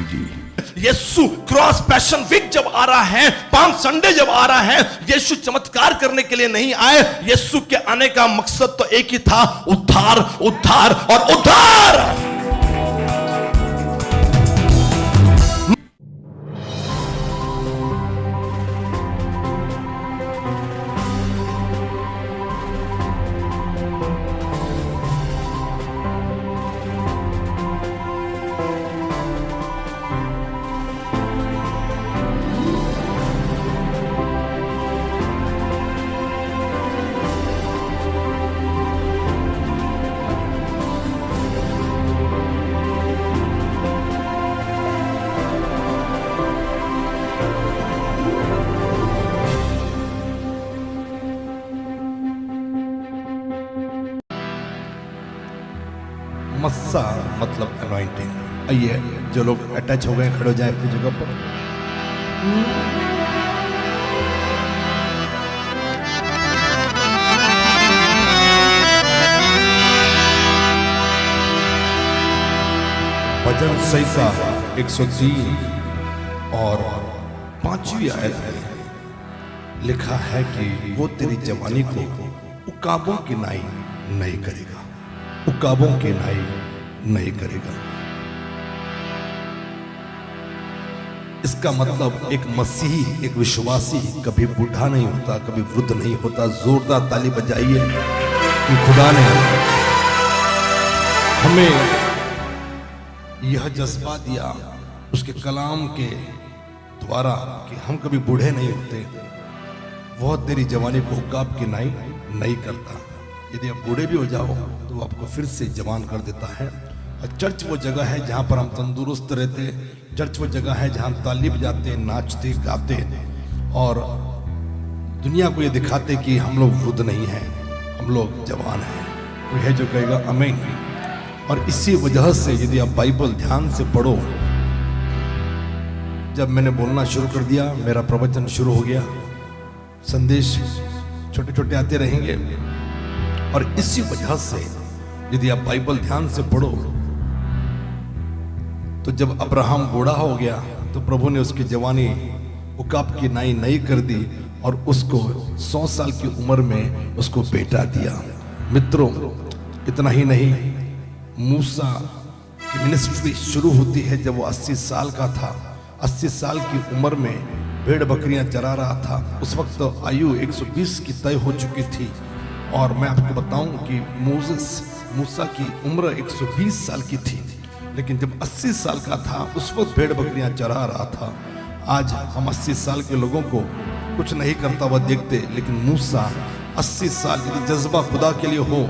जी। यीशु cross passion week जब आ रहा है, पाम संडे जब आ रहा है, यीशु चमत्कार करने के लिए नहीं आए। यीशु के आने का मकसद तो एक ही था, उद्धार, उद्धार और उद्धार। मस्सा मतलब अनॉइंटिंग। आइए, जो लोग अटैच हो गए खड़े हो जाए अपनी जगह पर। भजन संहिता 103 और 5वीं आयत में लिखा है कि वो तेरी जवानी को उकाबों की नाई नहीं करेगा, उकाबों की नाई नहीं करेगा। इसका मतलब एक मसीही, एक विश्वासी कभी बूढ़ा नहीं होता, कभी वृद्ध नहीं होता। जोरदार ताली बजाइए कि खुदा ने हमें यह जज्बा दिया उसके कलाम के द्वारा कि हम कभी बूढ़े नहीं होते। वह तेरी जवानी को उकाब की नाई नहीं करता। यदि आप बूढ़े भी हो जाओ तो आपको फिर से जवान कर देता है। और चर्च वो जगह है जहाँ पर हम तंदुरुस्त रहते। चर्च वो जगह है जहाँ हम ताली बजाते, नाचते, गाते और दुनिया को ये दिखाते कि हम लोग वृद्ध नहीं हैं, हम लोग जवान हैं। कोई है जो कहेगा आमीन। और इसी वजह से यदि आप बाइबल ध्यान से पढ़ो, जब मैंने बोलना शुरू कर दिया, मेरा प्रवचन शुरू हो गया, संदेश छोटे छोटे आते रहेंगे। और इसी वजह से यदि आप बाइबल ध्यान से पढ़ो तो जब अब्राहम बूढ़ा हो गया तो प्रभु ने उसकी जवानी उकाब की नाई नहीं कर दी और उसको 100 साल की उम्र में उसको बेटा दिया। मित्रों, इतना ही नहीं, मूसा की मिनिस्ट्री शुरू होती है जब वो 80 साल का था। 80 साल की उम्र में भेड़ बकरियां चरा रहा था। उस वक्त तो आयु 120 की तय हो चुकी थी। और मैं आपको बताऊं कि मूसा की उम्र 120 साल की थी, लेकिन जब 80 साल का था उस वक्त भेड़ बकरियां चरा रहा था। आज हम 80 साल के लोगों को कुछ नहीं करता हुआ देखते, लेकिन मूसा 80 साल, यदि जज्बा खुदा के लिए हो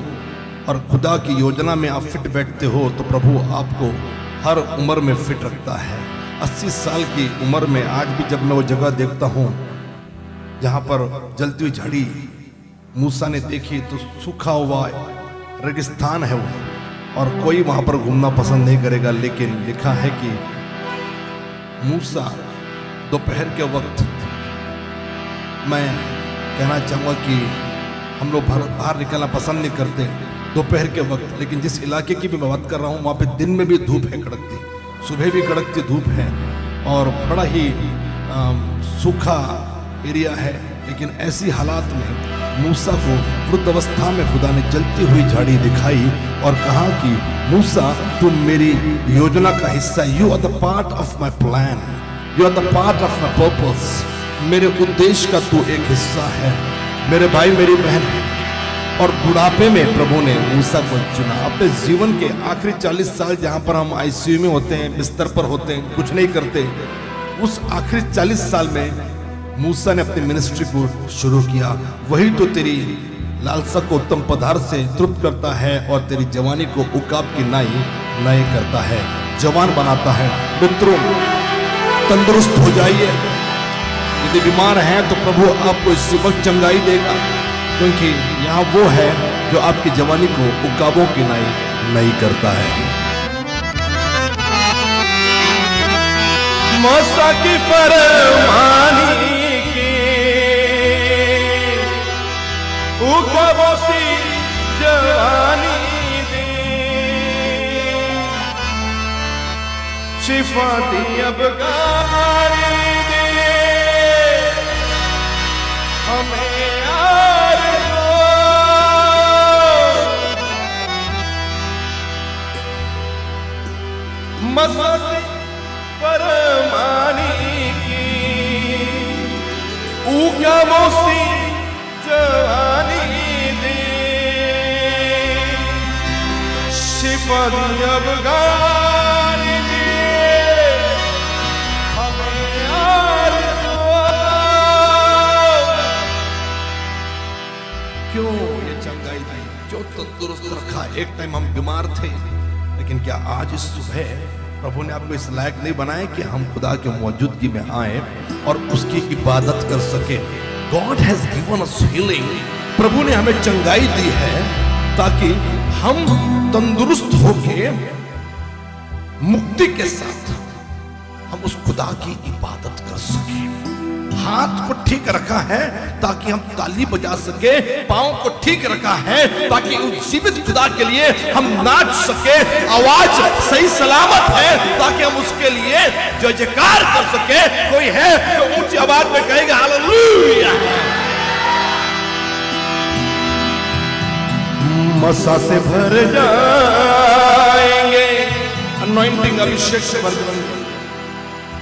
और खुदा की योजना में आप फिट बैठते हो तो प्रभु आपको हर उम्र में फिट रखता है। 80 साल की उम्र में आज भी जब मैं वो जगह देखता हूँ जहाँ पर जलती हुई झाड़ी मूसा ने देखी तो सूखा हुआ रेगिस्तान है वो, और कोई वहां पर घूमना पसंद नहीं करेगा। लेकिन लिखा है कि मूसा दोपहर के वक्त, मैं कहना चाहूँगा कि हम लोग बाहर निकलना पसंद नहीं करते दोपहर के वक्त, लेकिन जिस इलाके की भी मैं बात कर रहा हूँ वहाँ पे दिन में भी धूप है कड़कती, सुबह भी कड़कती धूप है और बड़ा ही सूखा एरिया है। लेकिन ऐसी हालात में मूसा को वृद्ध अवस्था में खुदा ने जलती हुई झाड़ी दिखाई और कहा कि मूसा, तुम मेरी योजना का हिस्सा, you are the part of my plan, you are the part of my purpose. मेरे उद्देश्य का तू एक हिस्सा है, मेरे भाई मेरी बहन। और बुढ़ापे में प्रभु ने मूसा को चुना। अपने जीवन के आखिरी 40 साल जहां पर हम आईसीयू में होते हैं, बिस्तर पर होते हैं, कुछ नहीं करते, उस आखिरी 40 साल में मूसा ने अपनी मिनिस्ट्री को शुरू किया। वही तो तेरी लालसा को उत्तम पदार्थ से तृप्त करता है और तेरी जवानी को उकाब की नाई करता है, जवान बनाता है। मित्रों, तंदुरुस्त हो जाइए। यदि बीमार हैं तो प्रभु आपको इस वक्त चंगाई देगा, क्योंकि यहाँ वो है जो आपकी जवानी को उकाबों की नाई नहीं करता है। मूसा की फरमानी उकाबों सी जवानी दे, शिफा दी अफगानी दे हमें यार मसासी परमानी की ऊका मोसी जवानी दे शिफा दी अफगानी दे हमें यार क्यों ये चंगाई दी, जो तंदुरुस्त रखा। एक टाइम हम बीमार थे, लेकिन क्या आज इस सुबह प्रभु ने आपको इस लायक नहीं बनाया कि हम खुदा की मौजूदगी में आए और उसकी इबादत कर सके। God has given us healing. प्रभु ने हमें चंगाई दी है ताकि हम तंदुरुस्त होके मुक्ति के साथ हम उस खुदा की इबादत कर सके। हाथ को ठीक रखा है ताकि हम ताली बजा सके, पांव को ठीक रखा है ताकि उस जीवित खुदा के लिए हम नाच सके, आवाज सही सलामत है ताकि हम उसके लिए जय जयकार कर सके। कोई है तो ऊंची आवाज में कहेगा हालेलुया। मसा से भर जाएंगे, अनॉइंटिंग अभिषेक से भर जाएंगे,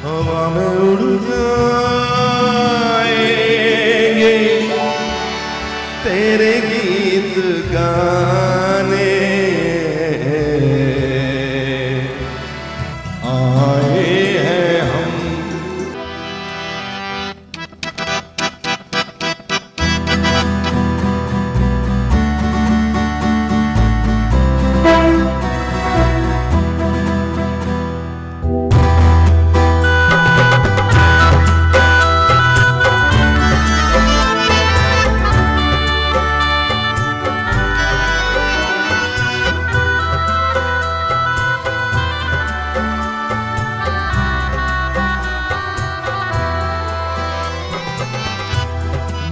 हवा में उड़ जाएंगे, तेरे गीत गाने आए हैं हम।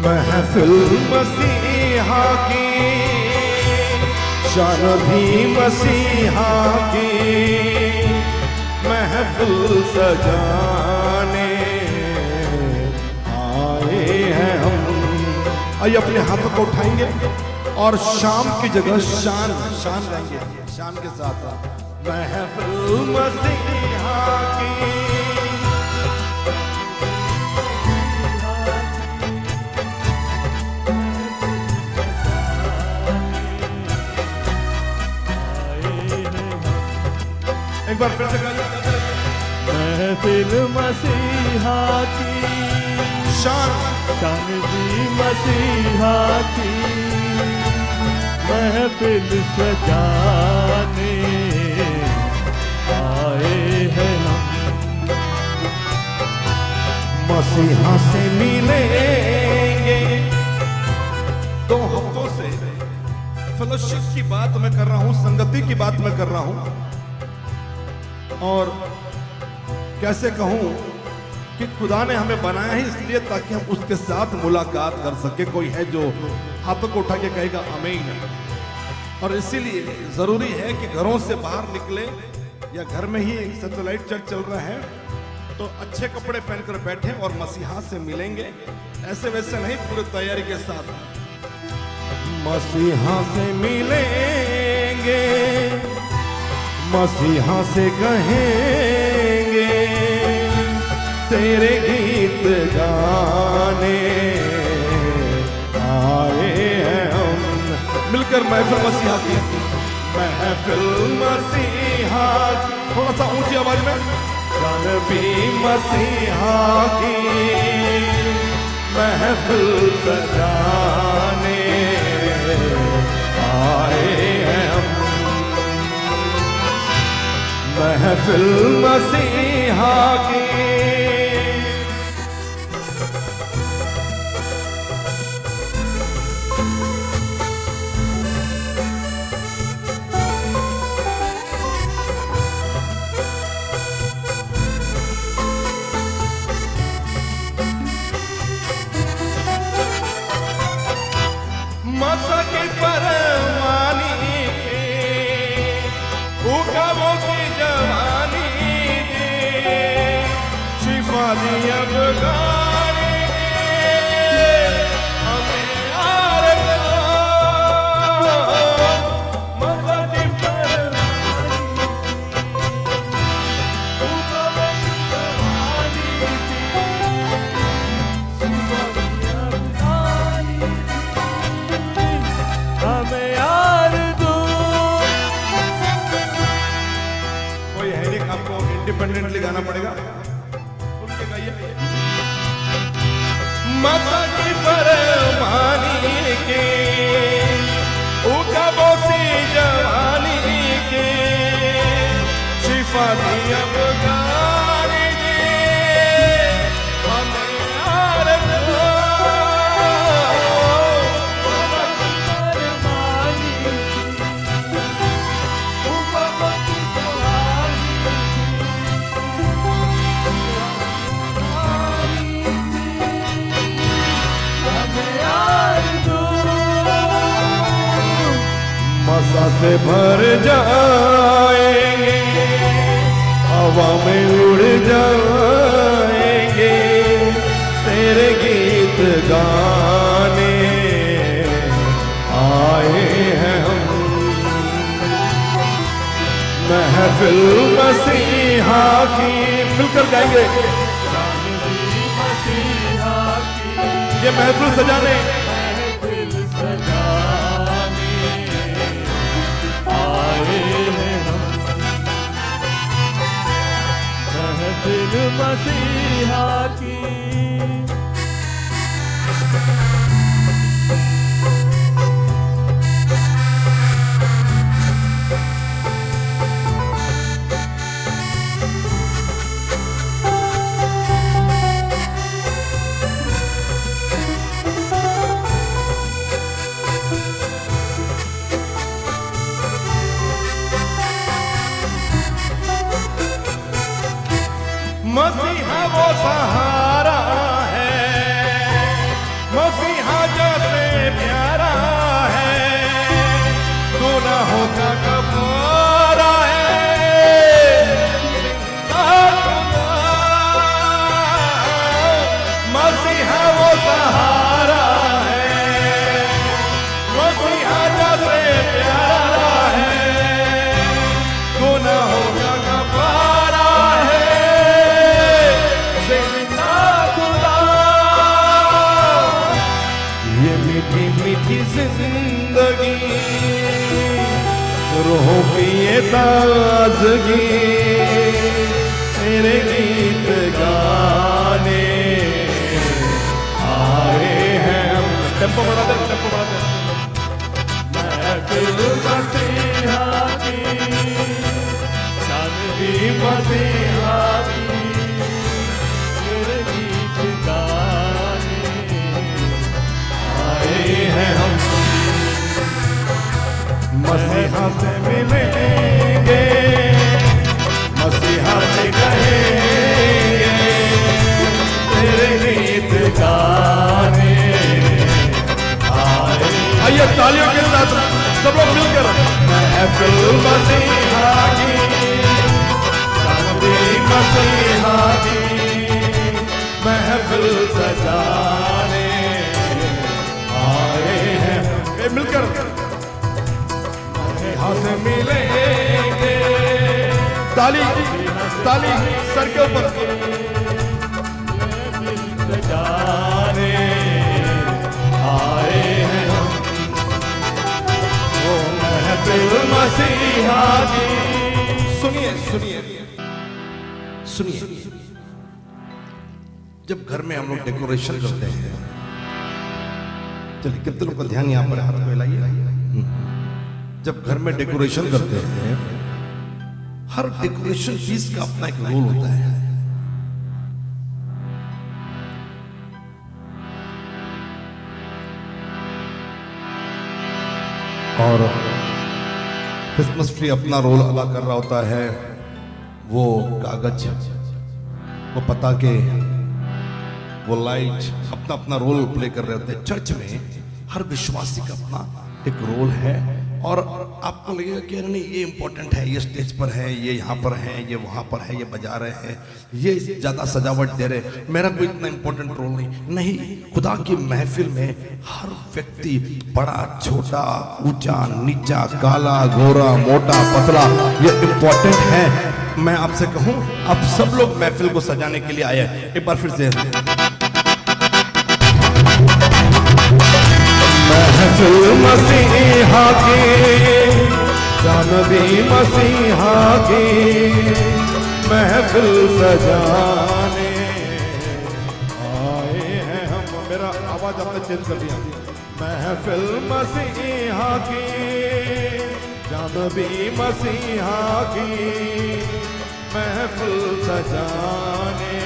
महफिल मसीहा की, शान भी मसीहा की, महफिल सजाने आए हैं हम। आइए अपने हाथों को उठाएंगे और शाम की जगह शान गाएंगे, शान के साथ। महफिल मसीहा की, एक बार फिर से महफिल मसीहा की, शान भी मसीहा की, महफिल सजाने आए हैं हम। मसीहा से मिलेंगे। 2 हफ्तों से फेलोशिप की बात मैं कर रहा हूं, संगति की बात मैं कर रहा हूं, और कैसे कहूं कि खुदा ने हमें बनाया ही इसलिए ताकि हम उसके साथ मुलाकात कर सके। कोई है जो हाथों को उठा के कहेगा आमीन। और इसीलिए जरूरी है कि घरों से बाहर निकले या घर में ही सैटेलाइट चर्च चल रहा है तो अच्छे कपड़े पहनकर बैठे और मसीहा से मिलेंगे। ऐसे वैसे नहीं, पूरी तैयारी के साथ मसीहा से मिलेंगे, मसीहा से कहेंगे, तेरे गीत गाने आए हैं हम। मिलकर महफिल मसीहा की, महफिल मसीहा की, थोड़ा सा ऊंची आवाज में, जान भी मसीहा की, महफिल सजाने आए हैं हम। महफिल मसीहा की, की परवानी के उकाबों की जवानी दे इंडिपेंडेंटली गाना पड़ेगा। उनके गाइए। माता की फरमानी के उका बोसी जवानी के शिफा दी अब गारी दे हमें यार मसा से भर जाएंगे, हवा में उड़ जाएंगे, तेरे गीत गाने आए हैं हम। महफिल मसीहा की मिलकर गाएंगे, ये महफिल सजाने दिल मसीहा की। मसीहा वो सहारा है, मसीहा जैसे प्यारा है, गुनाहों का कफारा है, मसीहा वो सहारा है, मसीहा जैसे प्यारा है, गुनाहों का कफारा है। मीठी मीठी जिंदगी रूह की ये ताजगी, तेरे गीत गाने आए हैं हम। टेम्पो बढ़ा दे, टेम्पो बढ़ा दे। महफिल मसीहा की, चांदनी मसीहा की, तेरे गीत गाने आए हैं हम। मसीहा से मिलेंगे, मसीहा से कहेंगे, तेरे गीत गाने आए। आइए तालियों के साथ सब लोग मिलकर महफिल मसीहा की, चांदनी मसीहा की, महफिल सजाने आए हैं। मिलकर मसीहा से मिलेंगे, ताली ताली सर के ऊपर, सजाने आए हैं हम। वो महफिल मसीहा की। सुनिए सुनिए सुनिए, जब घर में हम लोग डेकोरेशन करते हैं, चलिए कितने लोग का ध्यान यहाँ पर हाथ में लाइए। जब घर में डेकोरेशन करते हैं, हर डेकोरेशन पीस का अपना एक रोल होता है। और क्रिसमस ट्री अपना रोल अदा कर रहा होता है। वो कागज, वो पताके, वो लाइट अपना अपना रोल प्ले कर रहे होते हैं। चर्च में हर विश्वासी का अपना एक रोल है, और आपको लगेगा कि नहीं ये इंपॉर्टेंट है, ये स्टेज पर है, ये यहाँ पर है, ये वहाँ पर है, ये बजा रहे हैं, ये ज़्यादा सजावट दे रहे, मेरा कोई इतना इंपॉर्टेंट रोल नहीं। खुदा की महफिल में हर व्यक्ति, बड़ा छोटा, ऊंचा नीचा, काला गोरा, मोटा पतला, ये इंपॉर्टेंट है। मैं आपसे कहूँ, आप सब लोग महफिल को सजाने के लिए आए हैं। एक बार फिर से महफिल मसीहा की, चांदनी मसीहा की, महफिल सजाने आए हैं हम। मेरा आवाज आपने चेंज कर दिया। महफिल मसीहा की, जब भी मसीहा की महफिल सजाने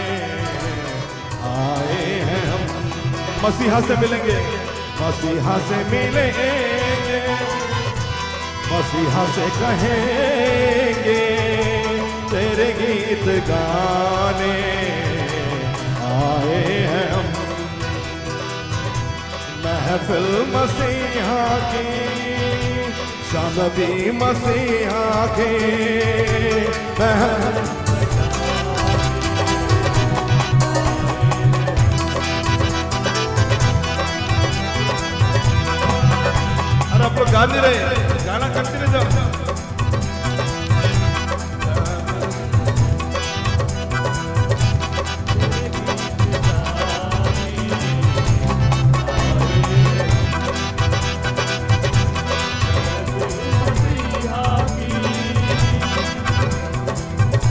आए हैं हम। मसीहा से मिलेंगे, मसीहा से मिलेंगे, मसीहा से कहेंगे तेरे गीत गाने आए हैं हम। महफिल मसीहा की, शान भी मसीहा की महफिल। अरे आप लोग गा नहीं रहे, गाना करते रहे जाओ।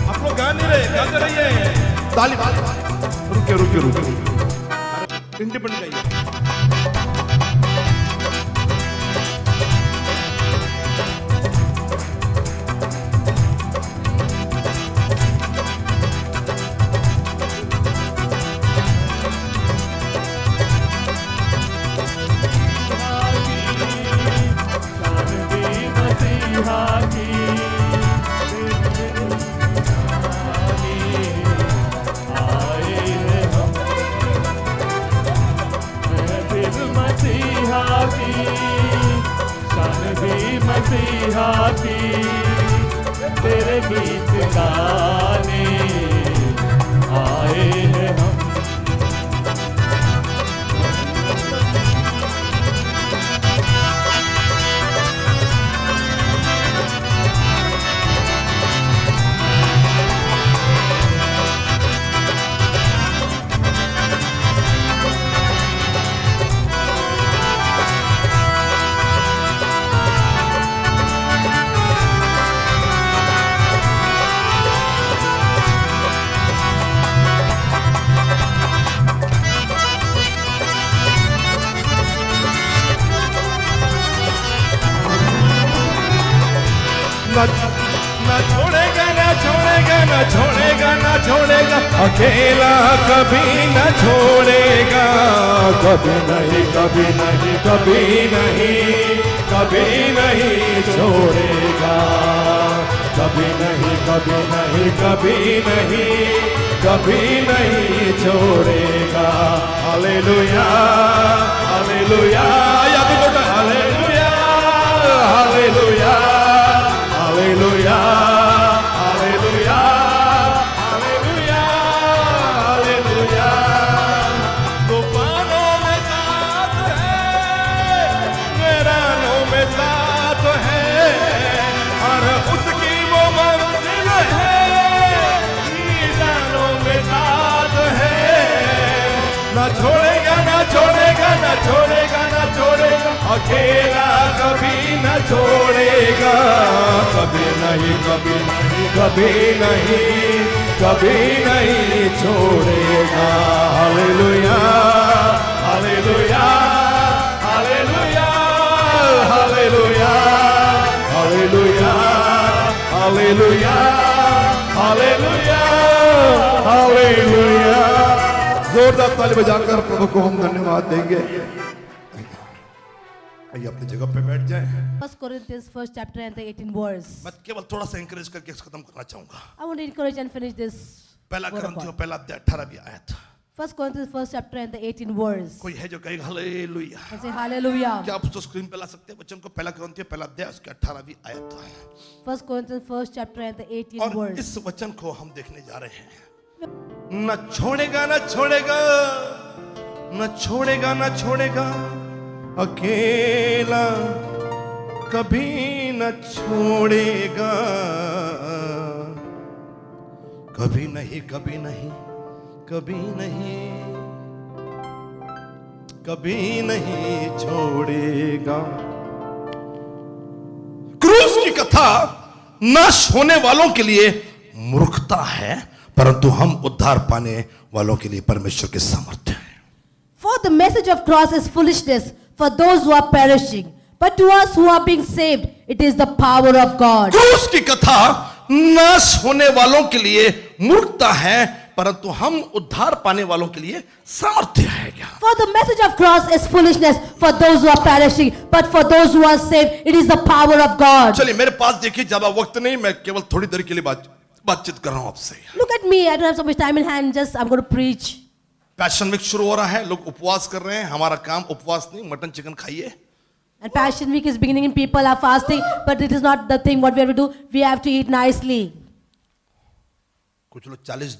आप लोग गा नहीं रहे, गाते रहिए। ताली रुके रुके रुके, इंडिपेंडेंट गाइए। मसीहा की तेरे गीत गाने आए हैं हम। ना छोड़ेगा, ना छोड़ेगा, ना छोड़ेगा, ना छोड़ेगा, अकेला कभी न छोड़ेगा। कभी नहीं, कभी नहीं, कभी नहीं, कभी नहीं छोड़ेगा। कभी नहीं, कभी नहीं, कभी नहीं, कभी नहीं छोड़ेगा। हालेलुया, हालेलुया, याद करो, hallelujah, hallelujah, hallelujah, hallelujah, hallelujah, hallelujah. तूफानों में साथ है, वीरानों में साथ है, और उसकी वो मंजिल है, मीज़ानों में साथ है। ना छोड़ेगा, ना छोड़ेगा, ना छोड़ेगा, ना छोड़ेगा, अकेला कभी न छोड़ेगा। कभी नहीं, कभी नहीं, कभी नहीं, कभी नहीं छोड़ेगा। Hallelujah, hallelujah, hallelujah, hallelujah, hallelujah, hallelujah, hallelujah, hallelujah. जोरदार ताली बजाकर प्रभु को हम धन्यवाद देंगे। आइए अपनी जगह पे बैठ जाएं। 1 Corinthians 1st chapter and the 18th verse. मैं केवल थोड़ा सा एनकरेज करके इस खत्म करना चाहूंगा। I want to encourage and finish this. पहला word of करंथियों God. पहला अध्याय 18वीं आयत। 1 Corinthians 1st chapter and the 18th verse. कोई है जो कहेगा हालेलुया? And say hallelujah. क्या आप उसको स्क्रीन पे ला सकते हैं वचन को? पहला करंथियों पहला अध्याय उसके 18वीं आयत। 1 Corinthians 1st chapter and the 18th और verse. इस वचन को हम देखने जा रहे हैं। न छोड़ेगा, न छोड़ेगा, न छोड़ेगा, न छोड़ेगा, अकेला कभी न छोड़ेगा। कभी नहीं, कभी नहीं, कभी नहीं, कभी नहीं छोड़ेगा। क्रूस की कथा नाश होने वालों के लिए मूर्खता है, परंतु हम उद्धार पाने वालों के लिए परमेश्वर के सामर्थ्य है। For the message of cross is foolishness for those who are perishing, but to us who are being saved, it is the power of God. क्रूस की कथा नाश होने वालों के लिए मूर्खता है, परंतु हम उद्धार पाने वालों के लिए सामर्थ्य है। क्या? For the message of cross is foolishness for those who are perishing, but for those who are saved, it is the power of God. चलिए मेरे पास देखिए, ज्यादा वक्त नहीं, मैं केवल थोड़ी देर के लिए बातचीत कर रहा हूं आपसे। Look at me, I don't have so much time in hand, just I'm going to preach. Passion week शुरू हो रहा है, लोग उपवास कर रहे हैं। हमारा काम उपवास नहीं, मटन चिकन खाइए। And Passion Week is beginning and people are fasting, but it is not the thing what we have to do. We have to eat nicely. कुछ लोग 40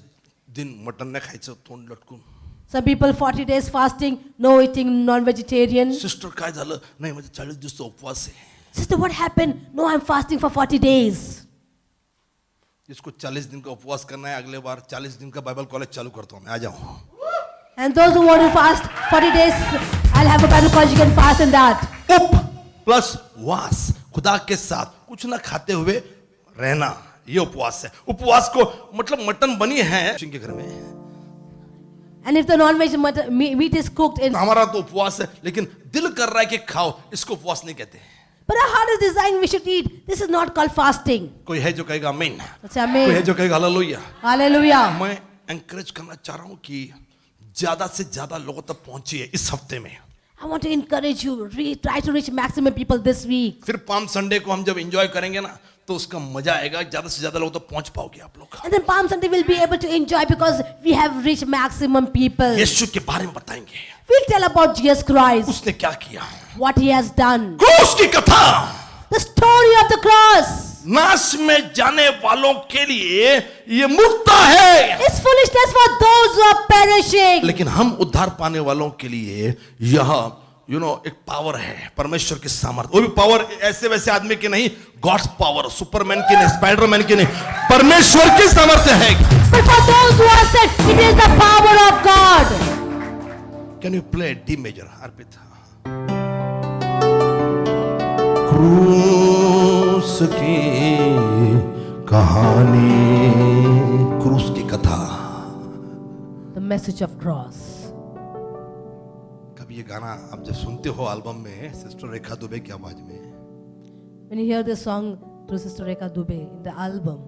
दिन मटन नहीं खायचं, तोंड लटकून। Some people 40 days fasting, no eating non-vegetarian. Sister काय झालं? नाही म्हणजे 40 दिवस उपवास आहे। Sister, what happened? No, I'm fasting for 40 days. जिसको 40 दिन का उपवास करना है, अगले बार 40 दिन का बाइबल कॉलेज चालू करता हूं मैं, आ जाओ। And those who want to fast 40 days, I'll have a Bible college, you can fast in that. उप प्लस वास, खुदा के साथ कुछ ना खाते हुए रहना, ये उपवास है। उपवास को मतलब मटन बनी है के घर में, And if the non-veg meat is cooked in, हमारा तो उपवास है, लेकिन दिल कर रहा है कि खाओ, इसको उपवास नहीं कहते। but our heart is desiring we should eat. This is not called fasting. कोई है जो कहेगा आमीन, That's कोई है amen. जो कहेगा हालेलुया। Hallelujah. मैं एनकरेज करना चाह रहा हूं कि ज्यादा से ज्यादा लोगों तक पहुंचिए इस हफ्ते में। I want to encourage you, try to reach maximum people this week. फिर पाम संडे को हम जब एंजॉय करेंगे ना, तो उसका मजा आएगा, ज्यादा से ज्यादा लोगों तक पहुंच पाओगे आप लोग। And then Palm Sunday we'll be able to enjoy because we have reached maximum people. यीशु के बारे में बताएंगे, We'll tell about Jesus Christ, उसने क्या किया, what he has done. क्रूस की कथा। The story of the cross नाश में जाने वालों के लिए ये मूर्खता है, is foolishness for those who are perishing. लेकिन हम उद्धार पाने वालों के लिए यह एक पावर है, परमेश्वर की सामर्थ्य। वो भी पावर ऐसे वैसे आदमी की नहीं, गॉड्स पावर, सुपरमैन की नहीं, स्पाइडरमैन की नहीं, परमेश्वर की सामर्थ्य है। But for those who are saved, it is the power of God. Can you play D major Arpit? क्रूस की कहानी, क्रूस की कथा। The message of cross. कभी ये गाना आप जब सुनते हो एल्बम में, सिस्टर रेखा दुबे की आवाज में, When you hear this song through Sister Rekha Dubey in the album,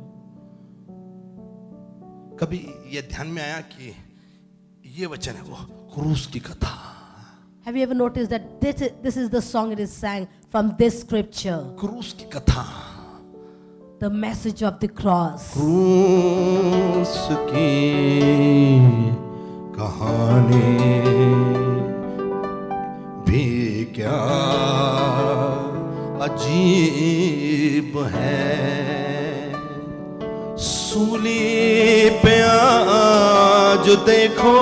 कभी ये ध्यान में आया कि ये वचन है वो क्रूस की कथा। have you ever noticed that this is the song it is sang from this scripture? क्रूस की कथा, The message of the cross. क्रूस की कहानी भी क्या अजीब है, सूली पे आज देखो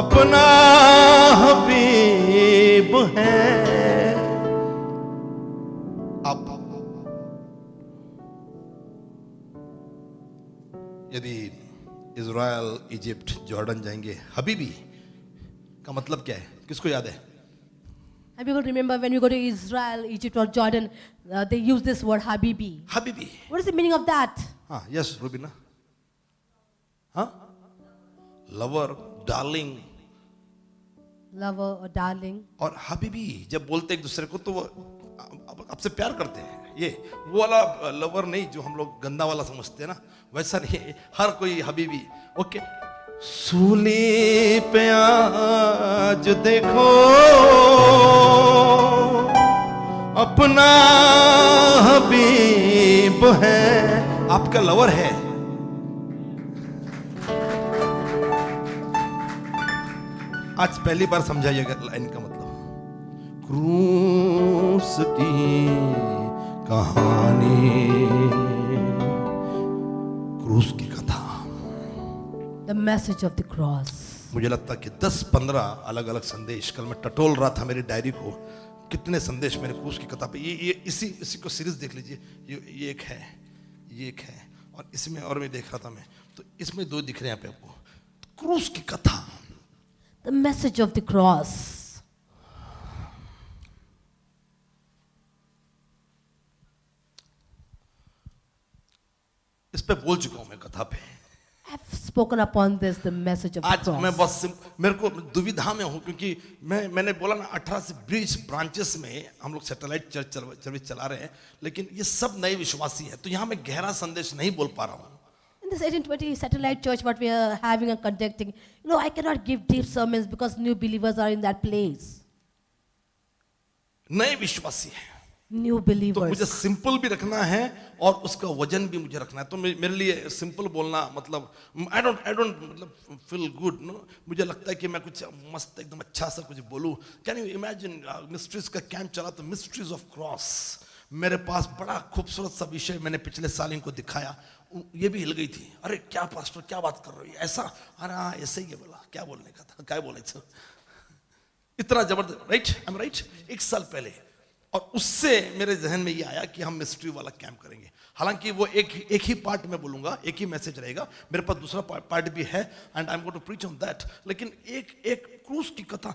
अपना हबीब है। अब यदि इज़राइल, इजिप्ट, जॉर्डन जाएंगे, हबीबी का मतलब क्या है, किसको याद है? And people remember when we go to Israel, Egypt or Jordan, they use this word Habibi. Habibi, What is the meaning of that? हाँ, यस रूबीना, हाँ, lover, darling, Lover or darling. और हबीबी जब बोलते एक दूसरे को तो वो आपसे प्यार करते हैं। ये वो वाला लवर नहीं जो हम लोग गंदा वाला समझते हैं ना, वैसा नहीं, हर कोई हबीबी। ओके, सूली पे आज देखो अपना हबीब है, आपका लवर है। आज पहली बार समझाइएगा लाइन का मतलब। क्रूस की कहानी, क्रूस की कथा। The message of the cross. मुझे लगता है कि 10-15 अलग अलग संदेश, कल मैं टटोल रहा था मेरी डायरी को, कितने संदेश मेरे क्रूस की कथा पे। ये इसी को सीरीज देख लीजिए, ये एक है, ये एक है, और इसमें और मैं देख रहा था मैं, तो इसमें 2 दिख रहे हैं यहाँ पे आपको, क्रूस की कथा। The message of the cross. इस पे बोल चुका हूं मैं कथा पे। I've spoken upon this, the message of the आज मैं cross. बहुत मेरे को दुविधा में हूं, क्योंकि मैंने बोला ना 18 से 20 ब्रांचेस में हम लोग सैटेलाइट चर्च सर्विस चला रहे हैं, लेकिन ये सब नए विश्वासी हैं, तो यहाँ मैं गहरा संदेश नहीं बोल पा रहा हूँ। In this 1820 satellite church, what we are having and conducting, I cannot give deep sermons because new believers are in that place. नए विश्वासी हैं, New तो मुझे believers. सिंपल भी रखना है और उसका वजन भी मुझे रखना है। तो मेरे लिए सिंपल बोलना मतलब आई डोंट मतलब फील गुड नो, मुझे लगता है कि मैं कुछ मस्त एकदम अच्छा सा कुछ बोलूं। कैन यू इमेजिन मिस्ट्रीज का कैंप चला तो मिस्ट्रीज ऑफ क्रॉस, मेरे पास बड़ा खूबसूरत सा विषय मैंने पिछले साल इनको दिखाया, ये भी हिल गई थी। अरे क्या पास्टर क्या बात कर रहे हो ऐसा, अरे हाँ ऐसे ही बोला, क्या बोलने का था, क्या बोले थे, इतना जबरदस्त। Right I am right. एक साल पहले, और उससे मेरे जहन में ये आया कि हम मिस्ट्री वाला कैंप करेंगे। हालांकि वो एक ही पार्ट में बोलूंगा, एक ही मैसेज रहेगा, मेरे पास दूसरा पार्ट भी है and I am going to preach on that. लेकिन एक क्रूज की कथा,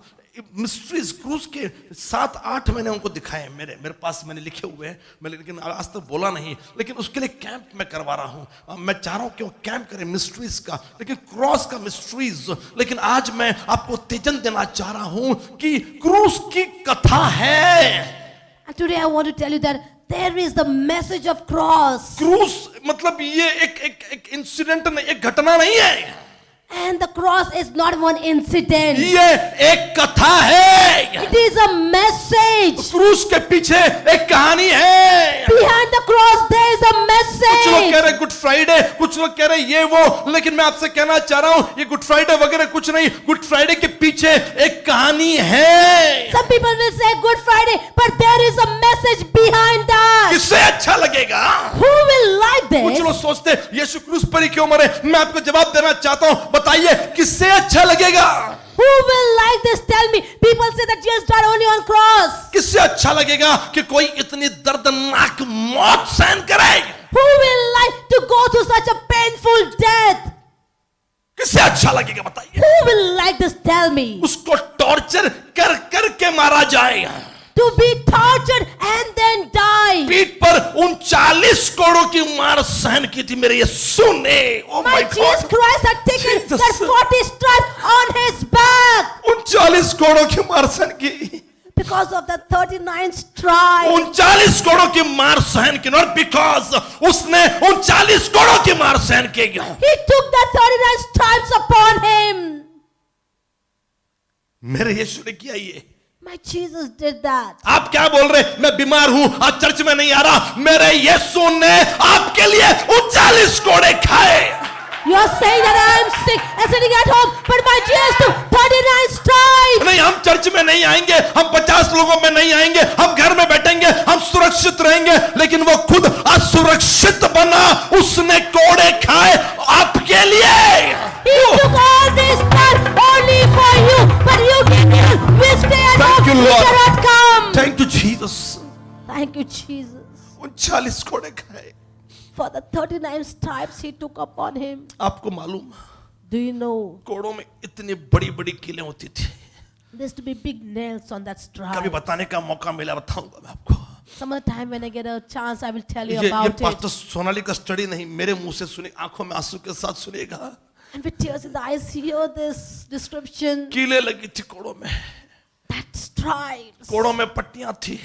मिस्ट्रीज क्रूज के 7-8 मैंने उनको दिखाए, मेरे पास मैंने लिखे हुए हैं, मैंने लेकिन आज तक बोला नहीं। लेकिन उसके लिए कैंप मैं करवा रहा हूं, मैं चाह रहा हूं कि वो कैंप करें मिस्ट्रीज का, लेकिन क्रॉस का मिस्ट्रीज। लेकिन आज मैं आपको उत्तेजन देना चाह रहा हूं कि क्रूज की कथा है। And today I want to tell you that there is the message of cross. क्रूस मतलब ये एक इंसिडेंट नहीं, एक घटना नहीं है, And the cross is not one incident. ये एक कथा है। It is a message. क्रूस के पीछे एक कहानी है। Behind the cross there is a कुछ लोग कह message. रहे गुड फ्राइडे, कुछ लोग कह रहे ये वो, लेकिन मैं आपसे कहना चाह रहा हूं ये गुड फ्राइडे वगैरह कुछ नहीं, गुड फ्राइडे के पीछे एक कहानी है। Some people will say Good Friday, but there is a message behind that. किससे अच्छा लगेगा? Who will like कुछ लोग this? सोचते यीशु क्रूस पर ही क्यों मरे। मैं आपको जवाब देना चाहता हूं, बताइए किससे अच्छा लगेगा? Who will like this? Tell me. People say that Jesus died only on cross. किससे अच्छा लगेगा कि कोई इतनी दर्दनाक मौत सहन करे? Who will like to go through such a painful death? किससे अच्छा लगेगा बताइए? Who will like this? Tell me. उसको टॉर्चर कर कर के मारा जाए, To be tortured and then die. पीठ पर 39 कोड़ों की मार सहन की थी मेरे यीशु ने। ओ My my Jesus God, Christ had taken Jesus. that 40 stripes on his back 39 कोड़ों की मार सहन की, because of the 39 stripes. 39 कोड़ों की मार सहन की, नॉट बिकॉज उसने 39 कोड़ों की मार सहन की। He took the 39 stripes upon him. मेरे यीशु ने किया ये। My Jesus did that. आप क्या बोल रहे, मैं बीमार हूं आज चर्च में नहीं आ रहा, मेरे यीशु ने आपके लिए 39 कोड़े खाए। You are saying that I am sick and sitting at home, but my Jesus took 39 stripes. नहीं, हम चर्च में नहीं आएंगे, हम 50 लोगों में नहीं आएंगे, हम घर में बैठेंगे, हम सुरक्षित रहेंगे, लेकिन वो खुद असुरक्षित बना, उसने कोड़े खाए आपके लिए। He took all this blood only for you, but you will stay at Thank home. you, You Lord. cannot come. Thank you Jesus. Thank you, Jesus. 39 कोड़े खाए। For the 39 stripes he took upon him. आपको मालूम, Do you know? कोड़ों में इतनी बड़ी बड़ी कीलें होती थी, There used to be big nails on that कभी stripe. बताने का मौका मिला बताऊंगा मैं आपको। Some other time when I get a chance, I will tell you ये about पास्टर it. सोनाली का स्टडी नहीं, मेरे मुंह से सुनिए, आंखों में आंसू के साथ सुनिएगा। And with tears in the eyes, hear this description. कीलें लगी थी कोड़ों में, That stripes. कोड़ों में पट्टियां थी,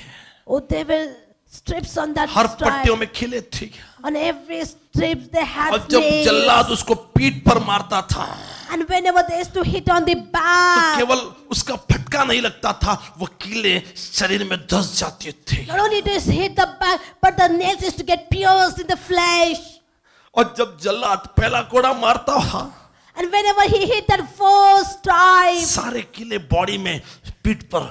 Oh, there were strips on that हर पट्टियों stripe. में खिले थी, On every strip they had और जब nails. जल्लाद उसको पीठ पर मारता था And whenever they used to hit on the तो back, केवल उसका फटका नहीं लगता था, वो कीले शरीर में धस जाती थी। not only just hit the back, but the nails used to get pierced in the flesh. और जब जल्लाद पहला कोड़ा मारता था, And whenever he hit that first stripe, सारे कीले बॉडी में पीठ पर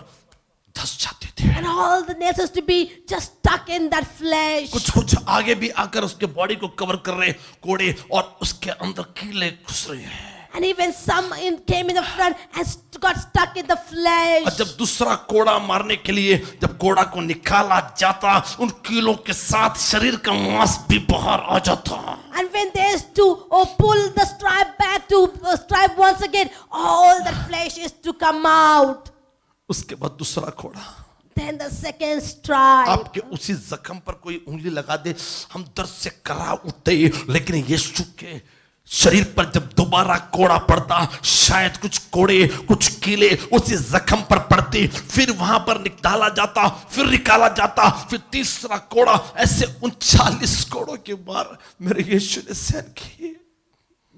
धस जाते थे। and all the nails used to be just stuck in that flesh. कुछ कुछ आगे भी आकर उसके बॉडी को कवर कर रहे कोड़े, और उसके अंदर कीले घुस रहे हैं। And even some came in the front and got stuck in the flesh. और जब दूसरा कोड़ा मारने के लिए जब कोड़ा को निकाला जाता, उन कीलों के साथ शरीर का मांस भी बाहर आ जाता। And when they used to pull the stripe back to stripe once again, all the flesh is to come out. उसके बाद दूसरा कोड़ा, Then the second stripe. आपके उसी जख्म पर कोई उंगली लगा दे, हम दर्द से करा उठते ही, लेकिन यीशु के शरीर पर जब दोबारा कोड़ा पड़ता, शायद कुछ कोड़े कुछ कीले उसी जख्म पर पड़ती, फिर वहां पर निकाला जाता, फिर निकाला जाता, फिर तीसरा कोड़ा, ऐसे 39 कोड़ों के बार मेरे यीशु ने सहन किए।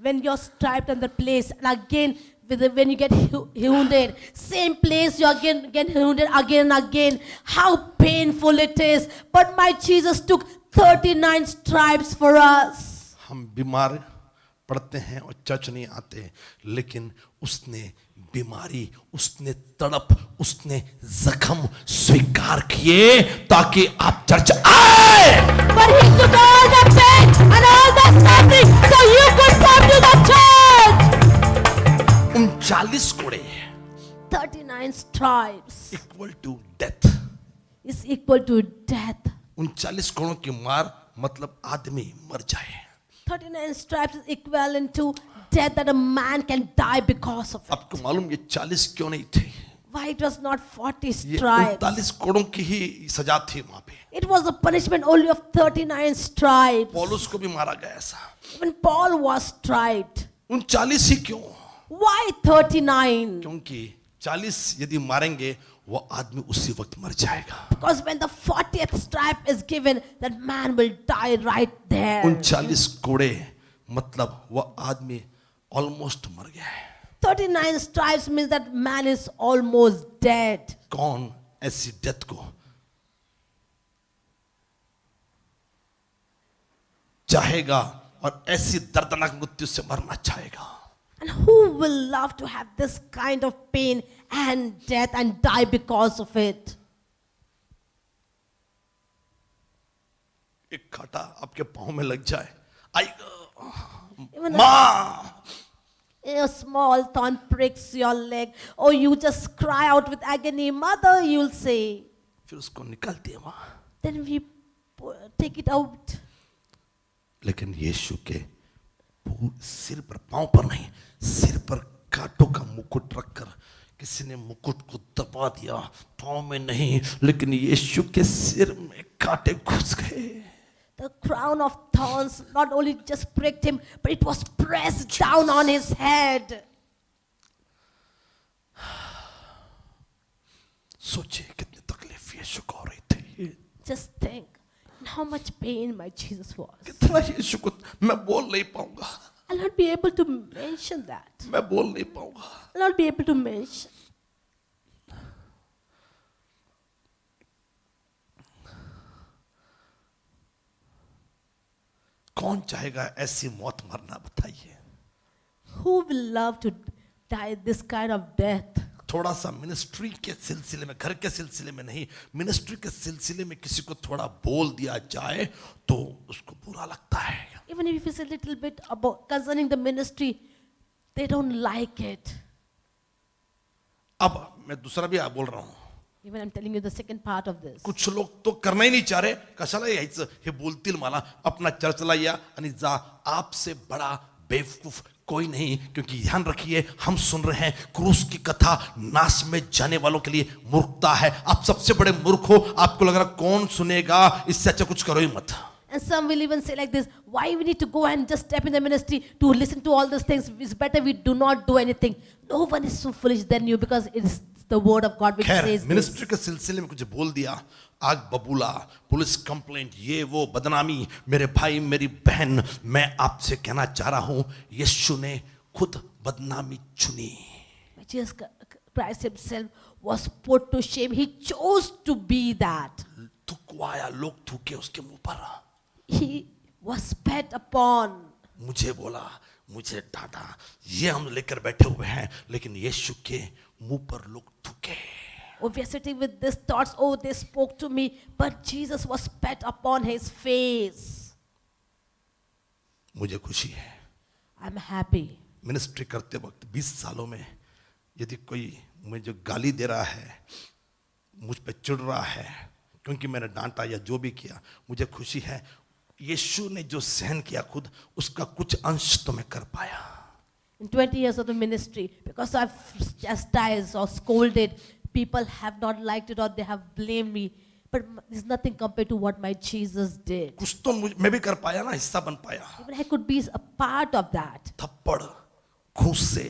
When you're striped on the place, and again when you get wounded, same place you again get wounded again and again. How painful it is! But my Jesus took 39 stripes for us. हम बीमार पड़ते हैं और church नहीं आते, लेकिन उसने बीमारी, उसने तड़प, उसने जख्म स्वीकार किए ताकि आप चर्च आए। But he took all the pain and all the suffering so you could come to the church. 39 कोड़े 39 stripes equal to death. is equal to death. 39 कोड़ों की मार मतलब आदमी मर जाए। 39 stripes is equivalent to death, that a man can die because of it. आपको मालूम ये 40 क्यों नहीं थे? Why it was not 40 ये stripes? 39 कोड़ों की ही सजा थी वहां पे। It was a punishment only of 39 stripes. पौलुस को भी मारा गया ऐसा। Even Paul was striped. 39 ही क्यों? Why 39? क्योंकि 40 यदि मारेंगे वो आदमी उसी वक्त मर जाएगा। Because when the 40th stripe is given, that man will die right there. 39 कोड़े मतलब वो आदमी ऑलमोस्ट मर गया है। 39 stripes means that man is almost dead. कौन ऐसी डेथ को चाहेगा और ऐसी दर्दनाक मृत्यु से मरना चाहेगा? And who will love to have this kind of pain and death and die because of it? एक कांटा आपके पांव में लग जाए, Even मां, a small thorn pricks your leg, or you just cry out with agony, "Mother," you'll say. फिर उसको निकालती है मां। Then we take it out. लेकिन यीशु के सिर पर, पांव पर नहीं, सिर पर कांटों का मुकुट रखकर किसी ने मुकुट को दबा दिया, पांव में नहीं, लेकिन यीशु के सिर में कांटे घुस गए। The crown of thorns not only just pricked him, but it was pressed down on his head. सोचिए कितनी तकलीफ यीशु को हो रही थी। Just think how much pain my Jesus was. कितना यीशु को मैं बोल नहीं पाऊंगा, I'll not be able to mention that. मैं बोल नहीं पाऊंगा। I'll not be able to mention. कौन चाहेगा ऐसी मौत मरना, बताइए? Who will love to die this kind of death? थोड़ा सा मिनिस्ट्री के सिलसिले में, घर के सिलसिले में नहीं, मिनिस्ट्री के सिलसिले में किसी को थोड़ा बोल दिया जाए तो उसको बुरा लगता है। Even if it's a little bit about concerning the ministry, they don't like it. अब मैं दूसरा भी बोल रहा हूं, Even I'm telling you the second part of this. कुछ लोग तो करना ही नहीं चाह रहे, कशाला यायचं हे बोलतील मला, अपना चर्चला या आणि जा, आपसे बड़ा बेवकूफ कोई नहीं। क्योंकि ध्यान रखिए, हम सुन रहे हैं क्रूस की कथा नाश में जाने वालों के लिए मूर्खता है। आप सबसे बड़े मूर्ख हो, आपको लग रहा कौन सुनेगा, इससे अच्छा कुछ करो ही मत। And some will even say like this, why we need to go and just step in the ministry to listen to all these things? It's better we do not do anything. No one is so foolish than you, because it's the word of God which खैर, says ministry this. के सिलसिले में कुछ बोल दिया, आग बबूला, police complaint, ये वो बदनामी। मेरे भाई मेरी बहन, मैं आपसे कहना चाह रहा हूं, यीशु ने खुद बदनामी चुनी। Jesus Christ himself was put to shame. He chose to be that. थुकवाया, लोग थूके उसके मुंह पर। He was spat upon. मुझे बोला, मुझे डांटा, ये हम लेकर बैठे हुए हैं, लेकिन यीशु के मुंह पर लोग थूके। Oh, we are sitting with these thoughts, oh, they spoke to me, but Jesus was spat upon his face. मुझे खुशी है, I'm happy. मिनिस्ट्री करते वक्त 20 सालों में यदि कोई मुझे गाली दे रहा है, मुझ पे चिढ़ रहा है क्योंकि मैंने डांटा या जो भी किया, मुझे खुशी है यीशु ने जो सहन किया खुद, उसका कुछ अंश तो मैं कर पाया। In 20 years of the ministry, because I've chastised or scolded People have not liked it or they have blamed me. But there's nothing compared to what my Jesus did. कुछ तो मैं भी कर पाया ना, हिस्सा बन पाया। Even I could be a part of that. थप्पड़ घूंस से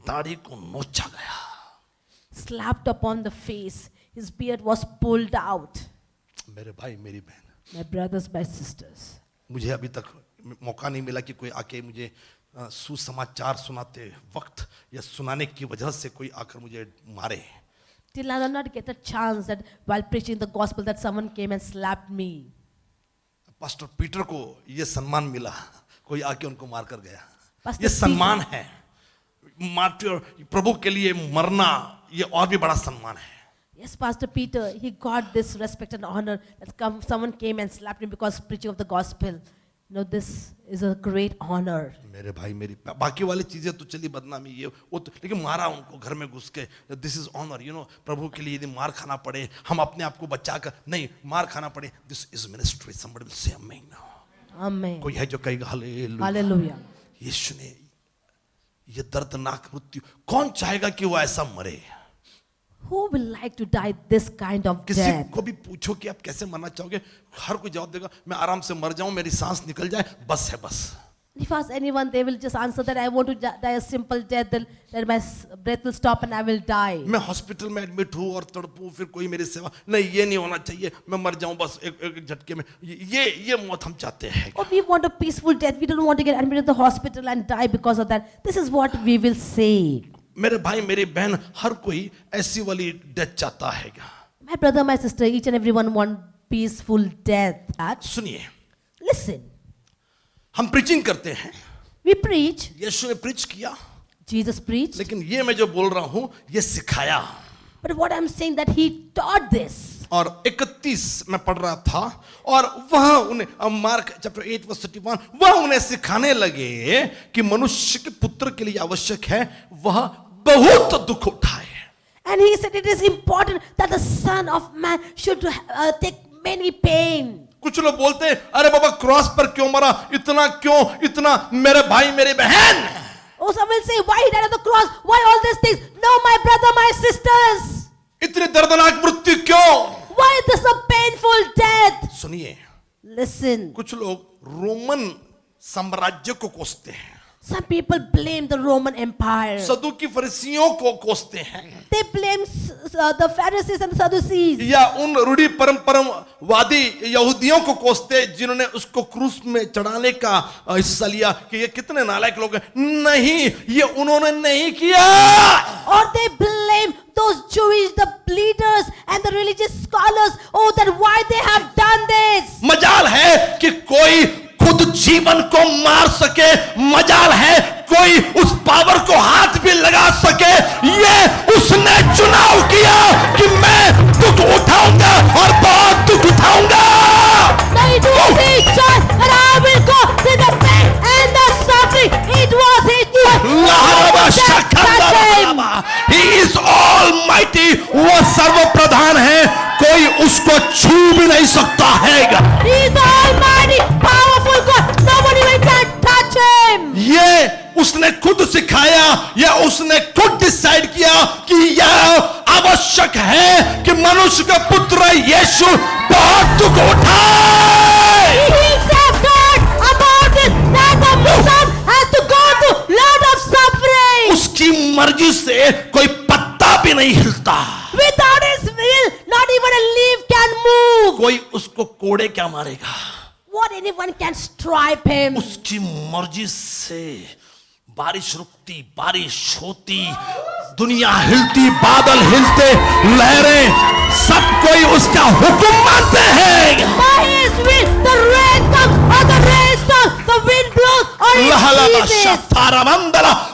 दाढ़ी को नोचा गया। Slapped upon the face. His beard was pulled out. मेरे भाई मेरी बहन, My brothers, my sisters. मुझे अभी तक मौका नहीं मिला कि कोई आके मुझे सुसमाचार सुनाते वक्त या सुनाने की वजह से कोई आकर मुझे मारे। Till I did not get a chance that while preaching the gospel that someone came and slapped me. Pastor Peter को ये सम्मान मिला, कोई आके उनको मार कर गया। Pastor ये सम्मान है। मार्टिर, प्रभु के लिए मरना ये और भी बड़ा सम्मान है। Yes, Pastor Peter, he got this respect and honor that someone came and slapped him because preaching of the gospel. You know, this is a great honor. मेरे भाई मेरी बाकी वाली चीजें तो चली बदनामी ये वो तो, लेकिन मारा उनको घर में घुस के। This is honour, you know, प्रभु के लिए यदि मार खाना पड़े, हम अपने आप को बचा कर नहीं मार खाना पड़े, this is ministry. Somebody will say आमीन। Amen. कोई है जो कहेगा हालेलुया। Hallelujah. यीशु ने ये दर्दनाक मृत्यु, कौन चाहेगा कि वो ऐसा मरे? Who will like to die this kind of किसी death? को भी पूछो कि आप कैसे मरना चाहोगे, हर कोई जवाब देगा मैं आराम से मर जाऊं, मेरी सांस निकल जाए, बस है बस। If ask anyone, they will just answer that I want to die a simple death, that my breath will stop and I will die. मैं हॉस्पिटल में एडमिट हूँ और तड़पूं, फिर कोई मेरी सेवा नहीं, ये नहीं होना चाहिए, मैं मर जाऊं बस एक झटके में। ये मौत हम चाहते हैं। Or we want a peaceful death. We don't want to get admitted to the hospital and die because of that. This is what we will say. मेरे भाई मेरी बहन, हर कोई ऐसी वाली डेथ चाहता है। My brother, my sister, each and everyone want peaceful death. सुनिए, Listen, हम प्रीचिंग करते हैं, we preach. यीशु ने प्रीच किया, Jesus preached. लेकिन ये मैं जो बोल रहा हूँ ये सिखाया। But what I'm saying that he taught this. और 31 में पढ़ रहा था और वह उन्हें, मार्क चैप्टर 8 वर्स 31, वह उन्हें सिखाने लगे कि मनुष्य के पुत्र के लिए आवश्यक है वह बहुत दुख उठाए। And he said it is important that the Son of Man should take many pain. कुछ लोग बोलते हैं अरे बाबा क्रॉस पर क्यों मरा, इतना क्यों, इतना। मेरे भाई मेरी बहन, Oh, some will say, why he died on the cross? Why all these things? No, my brother, my sisters. इतनी दर्दनाक मृत्यु क्यों? Why this a painful death? सुनिए, Listen, कुछ लोग रोमन साम्राज्य को कोसते हैं, some people blame the Roman Empire. सदूकी फरीसियों को कोसते हैं, They blame the Pharisees and the Sadducees. या उन रूढ़ी परंपरावादी यहूदियों को कोसते जिन्होंने उसको क्रूस में चढ़ाने का हिस्सा लिया कि ये कितने नालायक लोग हैं। नहीं, ये उन्होंने नहीं किया। Or they blame those Jewish, the leaders and the religious scholars. Oh, that why they have done this. मजाल है कि कोई खुद जीवन को मार सके, मजाल है कोई उस पावर को हाथ भी लगा सके। ये उसने चुनाव किया कि मैं दुख उठाऊंगा और बहुत दुख उठाऊंगा। It was his choice, and I will go to the pain and the suffering. It was his choice. He is almighty, वो सर्व प्रधान है, कोई उसको छू भी नहीं सकता है। He is the almighty, powerful God. Nobody will can touch him. ये उसने खुद सिखाया, या उसने खुद डिसाइड किया कि यह आवश्यक है कि मनुष्य का पुत्र यीशु बहुत दुख उठाए। He himself thought about it, that the Son has to go through lot of suffering. उसकी मर्जी से कोई पत्ता भी नहीं हिलता, Without his will, not even a leaf can move. कोई उसको कोड़े क्या मारेगा। What anyone can stripe him. उसकी मर्जी से बारिश रुकती, बारिश होती, दुनिया हिलती, बादल हिलते, लहरें, सब कोई उसका हुक्म मानते हैं। By his will, the rain comes or the rain stops, the wind blows or it ceases.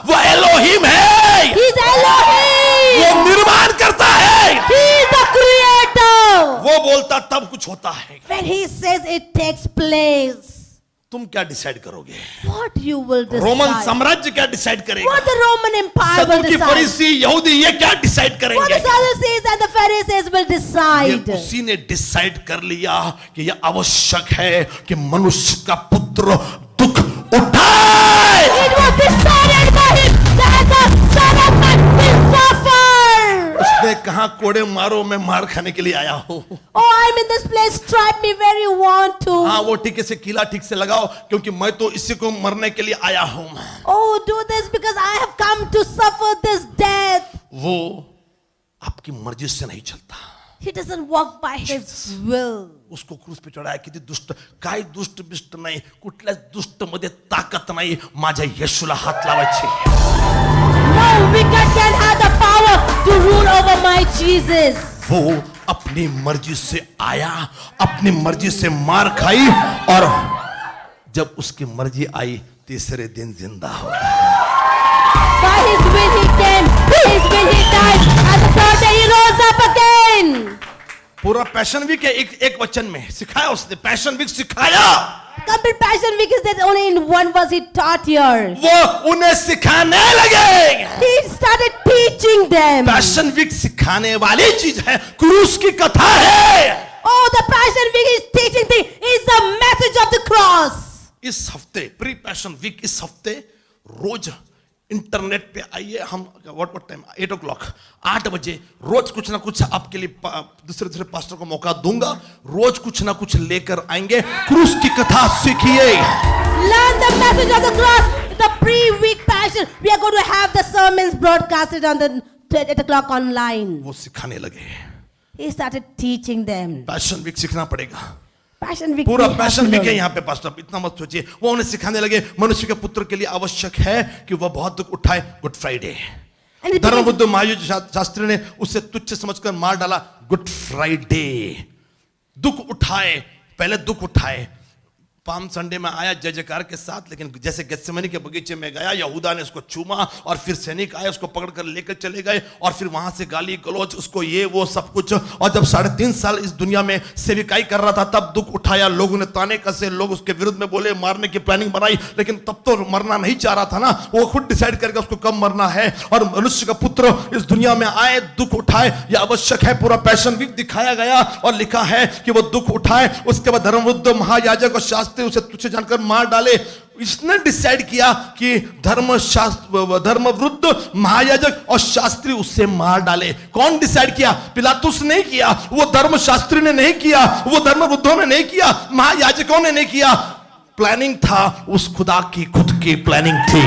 वो एलोहिम है, He's Elohim. वो निर्माण करता है, He is the creator. वो बोलता तब कुछ होता है। When he says it takes place, तुम क्या डिसाइड करोगे? what you will decide. Roman साम्राज्य क्या डिसाइड करेगा? What the Roman Empire will सदूकी decide. फरीसी यहूदी ये क्या डिसाइड What करेंगे? the Sadducees and the Pharisees will ये decide. उसी ने डिसाइड कर लिया कि यह आवश्यक है कि मनुष्य का पुत्र दुख उठाए। It was decided by him that the Son of Man will suffer. उसने कहां कोड़े मारो, मैं मार खाने के लिए आया हूं। Oh, I'm in this place. Strike me where you want to. हाँ, वो टीके से कीला ठीक से लगाओ, क्योंकि मैं तो इसी को मरने के लिए आया हूं। Oh, do this because I have come to suffer this death. वो आपकी मर्जी से नहीं चलता। He doesn't walk by his will. उसको क्रूस पे चढाया, किती दुष्ट, काय दुष्ट बिष्ट नाही, कुठल्याच दुष्ट मध्ये ताकद नाही माझ्या येशूला हात लावायची। No wicked can have the power to rule over my Jesus. वो अपनी मर्जी से आया, अपनी मर्जी से मार खाई, और जब उसकी मर्जी आई तीसरे दिन जिंदा हो गया। By his will he came, by his will he died, and the third day he rose up again. पूरा पैशन वीक है एक वचन में सिखाया उसने, पैशन वीक सिखाया। Complete Passion Week is that only in one verse he taught here. वो उन्हें सिखाने लगे। He started teaching them. Passion week सिखाने वाली चीज है, क्रूस की कथा है। Oh, the Passion Week is teaching thing is the message of the cross. इस हफ्ते प्री पैशन वीक, इस हफ्ते रोज इंटरनेट पे आइए, हम व्हाट टाइम 8 o'clock 8 बजे रोज कुछ ना कुछ आपके लिए दूसरे पास्टर को मौका दूंगा, रोज कुछ ना कुछ लेकर आएंगे, क्रूस की कथा सीखिए। Learn the message of the cross. The pre-week passion. We are going to have the sermons broadcasted on the 8 o'clock online. वो सिखाने लगे, He started teaching them. Passion week सीखना पड़ेगा। Passion Week. पूरा we have passion to week है learn. यहाँ पे pastor, इतना मत सोचिए। वो उन्हें सिखाने लगे मनुष्य के पुत्र के लिए आवश्यक है कि वह बहुत दुख उठाए। गुड फ्राइडे, And it धर्म began- बुद्ध महायुद्ध शास्त्री ने उसे तुच्छ समझकर मार डाला। गुड फ्राइडे, दुख उठाए, पहले दुख उठाए। पाम संडे में आया जय जयकार के साथ, लेकिन जैसे गेत्सेमनी के बगीचे में गया, यहूदा ने उसको चूमा, और फिर सैनिक आए, उसको पकड़कर लेकर चले गए, और फिर वहां से गाली गलौज, उसको ये वो सब कुछ। और जब 3.5 साल इस दुनिया में सेविकाई कर रहा था, तब दुख उठाया। लोगों ने ताने कसे, लोग उसके विरुद्ध में बोले, मारने की प्लानिंग बनाई, लेकिन तब तो मरना नहीं चाह रहा था ना, वो खुद डिसाइड करके उसको कब मरना है। और मनुष्य का पुत्र इस दुनिया में आए, दुख उठाए, यह आवश्यक है। पूरा पैशन वीक दिखाया गया और लिखा है कि वो दुख उठाए। उसके बाद धर्मवृद्ध महायाजक और शास्त्री उसे तुच्छ जानकर मार डाले। इसने डिसाइड किया कि धर्मवृद्ध महायाजक और शास्त्री उससे मार डाले। कौन डिसाइड किया? पिलातुस ने किया, वो धर्मशास्त्री ने नहीं किया, वो धर्मवृद्धों ने नहीं किया, महायाजकों ने नहीं किया। प्लानिंग था, उस खुदा की खुद की प्लानिंग थी।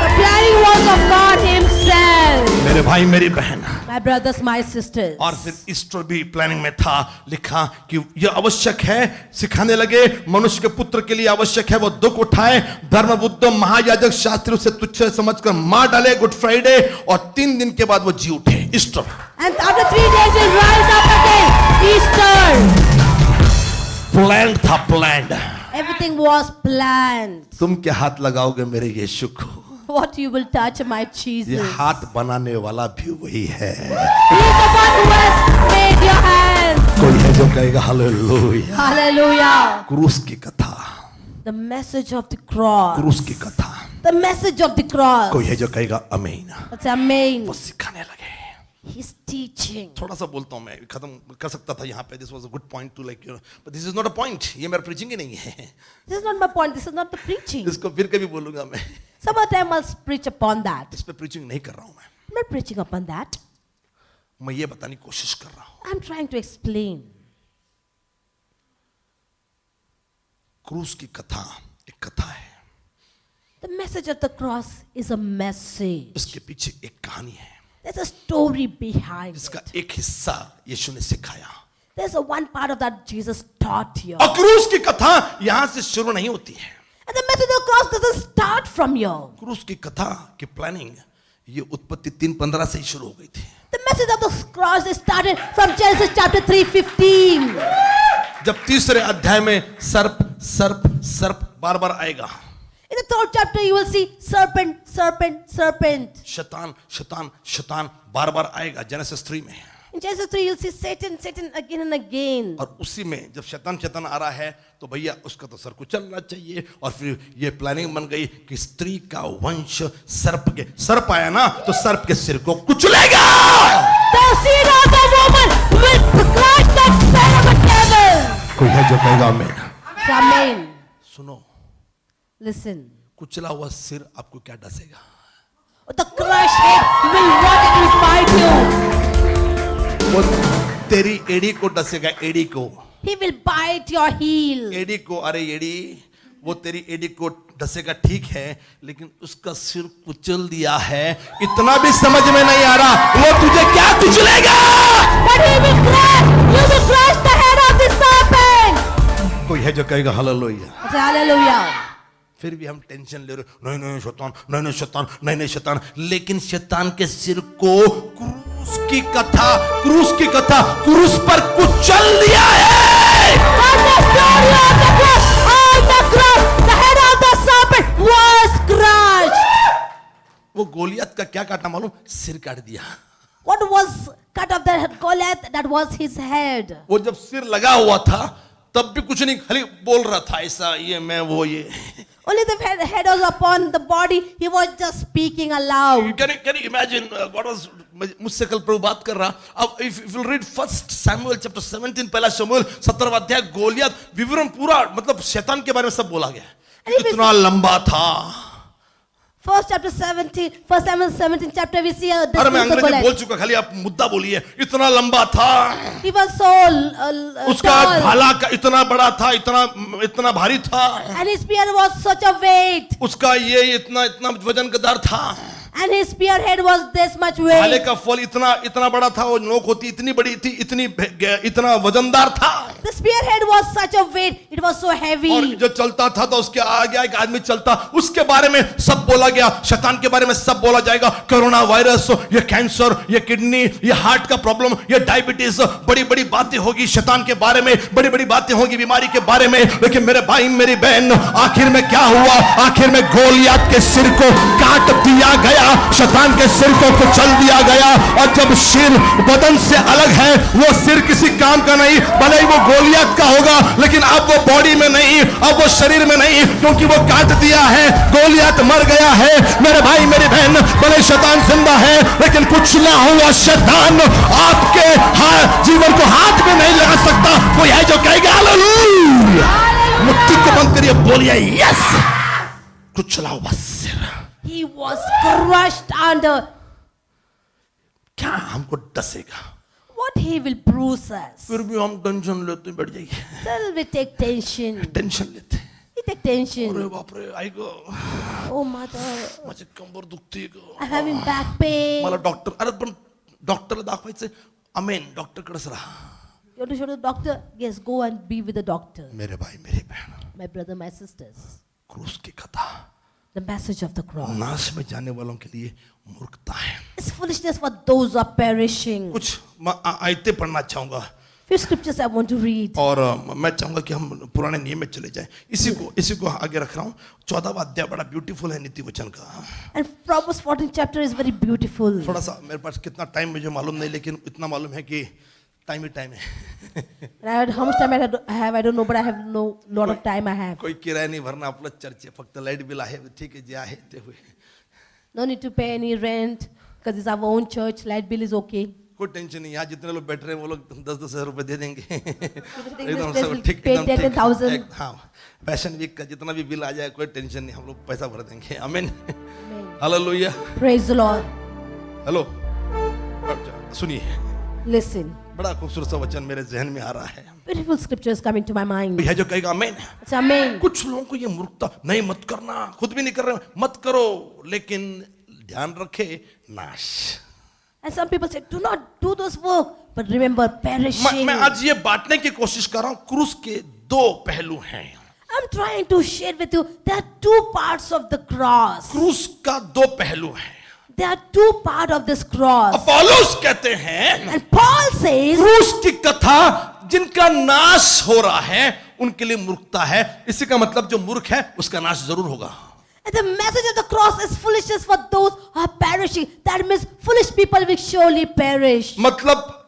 The planning was of God Himself. मेरे भाई मेरी बहन, My brothers, my sisters. और फिर ईस्टर भी प्लानिंग में था। लिखा कि यह आवश्यक है, सिखाने लगे मनुष्य के पुत्र के लिए आवश्यक है वो दुख उठाए। धर्मबुद्ध महायाजक शास्त्री उसे तुच्छ समझकर मार डाले। गुड फ्राइडे, और 3 दिन के बाद वो जी उठे। Easter, And after 3 days he rise up again. Easter. Plan था, प्लान। Everything was planned. तुम क्या हाथ लगाओगे मेरे यीशु को? What you will touch my ये Jesus. हाथ बनाने वाला भी वही है। He is the one who has made your hands. कोई है जो कहेगा हालेलुया। Hallelujah. क्रूस की कथा, The message of the cross. क्रूस की कथा। The message of the cross. कोई है जो कहेगा आमीन। That's amen. वो सिखाने लगे। He's teaching. थोड़ा सा बोलता हूँ, मैं खत्म कर सकता था यहाँ पे। This was a good point two like you know, but this is not a point. ये मेरा प्रीचिंग ही नहीं है। This is not my point. This is not the preaching. इसको फिर कभी बोलूंगा मैं। Some other time I'll preach upon that. इस पे प्रीचिंग नहीं कर रहा हूँ मैं I'm not preaching upon that. मैं ये बताने की कोशिश कर रहा हूँ। I'm trying to explain. क्रूस की कथा एक कथा है, The message of the cross is a message. इसके पीछे एक कहानी है, There's a story behind इसका it. एक हिस्सा यीशु ने सिखाया। There's a one part of that Jesus taught here. और क्रूस की कथा यहाँ से शुरू नहीं होती है। And the message of the cross doesn't start from here. क्रूस की कथा की प्लानिंग ये उत्पत्ति 3:15 से ही शुरू हो गई थी। The message of the cross is started from Genesis chapter 3:15. जब तीसरे अध्याय में सर्प सर्प सर्प बार बार आएगा। In the 3rd chapter you will see serpent, serpent, serpent. शैतान शैतान शैतान बार बार आएगा। जेनेसिस 3 में, In Genesis 3 you'll see Satan, Satan again and again. और उसी में जब शैतान शैतान आ रहा है तो भैया उसका तो सर कुचलना चाहिए। और फिर ये प्लानिंग बन गई कि स्त्री का वंश सर्प आया ना तो सर्प के सिर को कुचलेगा। The seed of the woman will crush the son of the devil. कोई है जो कहेगा आमीन। So, amen. सुनो, Listen. कुचला हुआ सिर आपको क्या डसेगा? The crushed head will what? It will fight you. वो तेरी एड़ी को डसेगा, एड़ी को, He will bite your heel. एड़ी को। अरे एड़ी, वो तेरी एड़ी को डसेगा ठीक है, लेकिन उसका सिर कुचल दिया है, इतना भी समझ में नहीं आ रहा। वो तुझे क्या कुचलेगा? But he will crush, you will crush the head of the serpent. कोई है जो कहेगा हालेलुया। Say hallelujah. फिर भी हम टेंशन ले रहे, नहीं नहीं शैतान, नहीं नहीं शैतान, नहीं नहीं शैतान। लेकिन शैतान के सिर को क्रूस की कथा क्रूस पर कुचल दिया है। On the story of the cross, on the cross, the head of the serpent was crushed. वो गोलियत का क्या काटा मालूम? सिर काट दिया। What was cut off the Goliath? That was his head. वो जब सिर लगा हुआ था तब भी कुछ नहीं, खाली बोल रहा था ऐसा, ये मैं वो ये। Only the head was upon the body. He was just speaking aloud. Can you imagine what was? मुझसे कल प्रभु बात कर रहा। अब if you read 1 Samuel chapter 17, पहला शमूएल 17वां अध्याय, गोलियत विवरण पूरा, मतलब शैतान के बारे में सब बोला गया। इतना लंबा था। First Samuel 17 chapter we see a अरे मैं अंग्रेजी बोल चुका, खाली आप मुद्दा बोलिए। इतना लंबा था, he was so उसका tall, भाला का इतना बड़ा था, इतना भारी था, and his spear was such a weight, उसका ये इतना वजनदार था, and his spearhead was this much भाले weight. का फल इतना बड़ा था, वो नोक होती इतनी बड़ी थी, इतना वजनदार था। The spearhead was such a weight, it was so और heavy. जो चलता था तो उसके आगे एक आदमी चलता, उसके बारे में सब बोला गया, शैतान के बारे में सब बोला जाएगा। कोरोना वायरस, ये कैंसर, ये किडनी, ये हार्ट का प्रॉब्लम, ये डायबिटीज, बड़ी बड़ी बातें होगी शैतान के बारे में, बड़ी बड़ी बातें होगी बीमारी के बारे में। लेकिन मेरे भाई मेरी बहन, आखिर में क्या हुआ? आखिर में गोलियत के सिर को काट दिया गया, शैतान के सिर को कुचल दिया गया। और जब सिर बदन से अलग है, वो सिर किसी काम का नहीं, भले ही वो गोलियत का होगा, लेकिन अब वो बॉडी में नहीं, अब वो शरीर में नहीं, क्योंकि वो काट दिया है। गोलियत मर गया है। मेरे भाई मेरी बहन, भले शैतान जिंदा है, लेकिन कुचला हुआ शैतान आपके जीवन को हाथ में नहीं लगा सकता। कोई है जो कहेगा हालेलुया। मुट्ठी को बंद करिए, बोलिए यस। कुचला हुआ सिर, He was crushed under. क्या हमको डसेगा? What he will bruise us. फिर भी हम टेंशन लेते बैठ जाइए, Still we take tension. Tension लेते। We take अरे tension. बाप रे, आई गो, Oh mother, माझी कंबर दुखते गो, I'm having back pain. मला डॉक्टर, अरे पण डॉक्टरला दाखवायचं। अमेन, डॉक्टरकडेच राहा। You want to show the doctor? Yes, go and be with the doctor. मेरे भाई मेरी बहन, My brother, my sisters. क्रूस की कथा The message of the cross. नाश में जाने वालों के लिए मूर्खता है। It's foolishness for those who are perishing. कुछ मैं आयतें पढ़ना चाहूंगा, Few scriptures I want to read. और मैं चाहूंगा कि हम पुराने नियम में चले जाएं। इसी को आगे रख रहा हूँ। 14वां अध्याय बड़ा ब्यूटीफुल है नीति वचन का। And Proverbs 14 chapter is very beautiful. थोड़ा सा मेरे पास कितना टाइम मुझे मालूम नहीं, लेकिन इतना मालूम है कि टाइम ही टाइम है। And how much time I have, I don't know, but I have no lot of time I have. कोई किराया नहीं भरना, आपलं चर्च आहे, फक्त लाईट बिल आहे, ठीक आहे, जे आहे ते होईल। No need to pay any rent because it's our own church. Light bill is okay. कोई टेंशन नहीं, यहाँ जितने लोग बैठ रहे हैं वो लोग 10-10 हज़ार रुपए दे देंगे। एकदम this सब will ठीक, pay एकदम 10,000. ठीक। हाँ, फैशन वीक का जितना भी बिल आ जाए कोई टेंशन नहीं, हम लोग पैसा भर देंगे। आमीन, hallelujah. Praise the Lord. Hello, सुनिए, Listen. बड़ा खूबसूरत सा वचन मेरे जहन में आ रहा है। Beautiful scriptures coming to my mind. है जो कहेगा आमीन। It's amen. कुछ लोगों को ये मूर्खता, नहीं मत करना, खुद भी नहीं कर रहे, मत करो, लेकिन ध्यान रखे नाश। And some people say, do not do those work, but remember perishing. मैं आज ये बांटने की कोशिश कर रहा हूं, क्रूस के दो पहलू हैं। I'm trying to share with you, there are two parts of the cross. क्रूस का दो पहलू हैं। There are two parts of this cross. पौलुस कहते हैं, And Paul says, क्रूस की कथा जिनका नाश हो रहा है उनके लिए मूर्खता है। इसी का मतलब जो मूर्ख है उसका नाश जरूर होगा। and the message of the cross is foolishness for those who are perishing. That means foolish people will surely perish. मतलब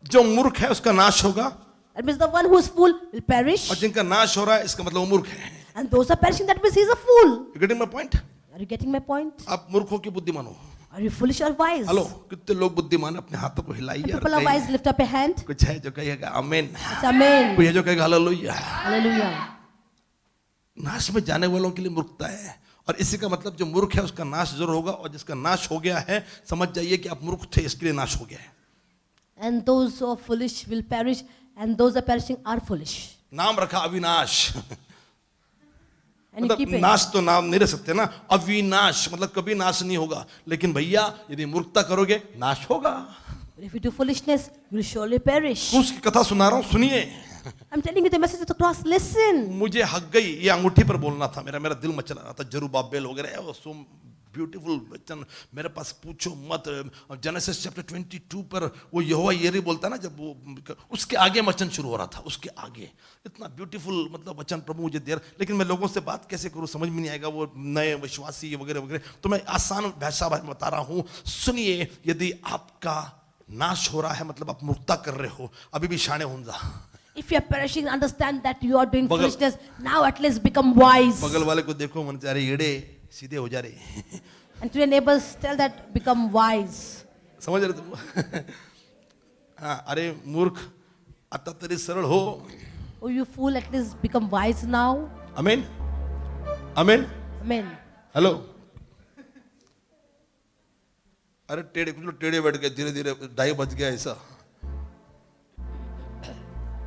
जो मूर्ख है उसका नाश होगा, That means the one who is fool will perish. और जिनका नाश हो रहा है इसका मतलब वो मूर्ख है। And those are perishing, that means he is a fool. You getting my point? Are you getting my point? आप मूर्खों की बुद्धिमान हो। Are you foolish or wise? Hello, कितने लोग बुद्धिमान है? अपने हाथों को हिलाइए। People are wise, lift up a hand. कुछ है जो कहेगा आमीन, It's amen. कोई है जो कहेगा हालेलुया। Hallelujah. नाश में जाने वालों के लिए मूर्खता है, और इसी का मतलब जो मूर्ख है उसका नाश जरूर होगा, और जिसका नाश हो गया है समझ जाइए कि आप मूर्ख थे, इसके लिए नाश हो गया है। And those who are foolish will perish, and those who are perishing are foolish. नाम रखा अविनाश, And you keep मतलब it. नाश तो नाम नहीं रख सकते ना, अविनाश मतलब कभी नाश नहीं होगा, लेकिन भैया यदि मूर्खता करोगे नाश होगा। But if you do foolishness, you will surely perish. क्रूस की कथा सुना रहा हूँ, सुनिए। I'm telling you the message of the cross. Listen. मुझे हक गई, ये अंगूठी पर बोलना था, मेरा दिल मचल रहा था। जरुब्बाबेल वगैरह सो ब्यूटीफुल वचन मेरे पास पूछो मत। जेनेसिस चैप्टर 22 पर वो यहोवा यिरे बोलता ना, जब वो उसके आगे वचन शुरू हो रहा था, उसके आगे इतना ब्यूटीफुल मतलब वचन प्रभु मुझे दे रहा। लेकिन मैं लोगों से बात कैसे करूं, समझ में नहीं आएगा, वो नए विश्वासी वगैरह वगैरह। तो मैं आसान भाषा में बता रहा हूं, सुनिए। यदि आपका नाश हो रहा है मतलब आप मूर्खता कर रहे हो, अभी भी शाणे हों जा। If you are perishing, understand that you are doing बगल- foolishness. Now at least become wise. बगल वाले को देखो, मन जा रहे येड़े सीधे हो जा रहे। And to your neighbors, tell that become wise. समझ रहे तुम? हाँ, अरे मूर्ख आता तरी सरळ हो। Oh, you fool, at least become wise now. आमीन, आमीन। Amen. हेलो। अरे टेढ़े, कुछ लोग टेढ़े बैठ गए, धीरे धीरे 2:30 बज गया ऐसा।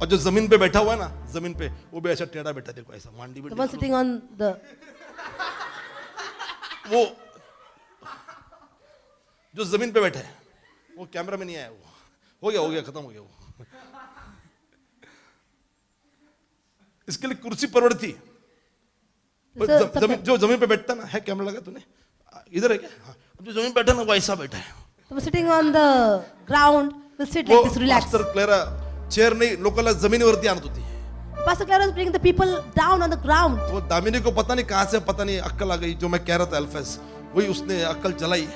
और जो जमीन पे बैठा हुआ है ना, जमीन पे, वो भी ऐसा टेढ़ा बैठा, देखो ऐसा मांडी The one पे। sitting on the, वो जो जमीन पे बैठा है, वो कैमरा में नहीं आया, वो हो गया, खत्म हो गया वो। इसके लिए कुर्सी परवड़ थी। जो जमीन पे बैठता ना, है कैमरा लगा तूने इधर है क्या? हाँ, जो जमीन पे बैठा ना वो ऐसा बैठा है। the one sitting on the ground will sit like this, relax. Master Clara chair नहीं, लोकांना जमिनीवरती आणत होती। Pastor Clara is bringing the people down on the ground. वो दामिनी को पता नहीं कहां से, पता नहीं अक्कल आ गई, जो मैं कह रहा था अल्फास, वही उसने अक्कल चलाई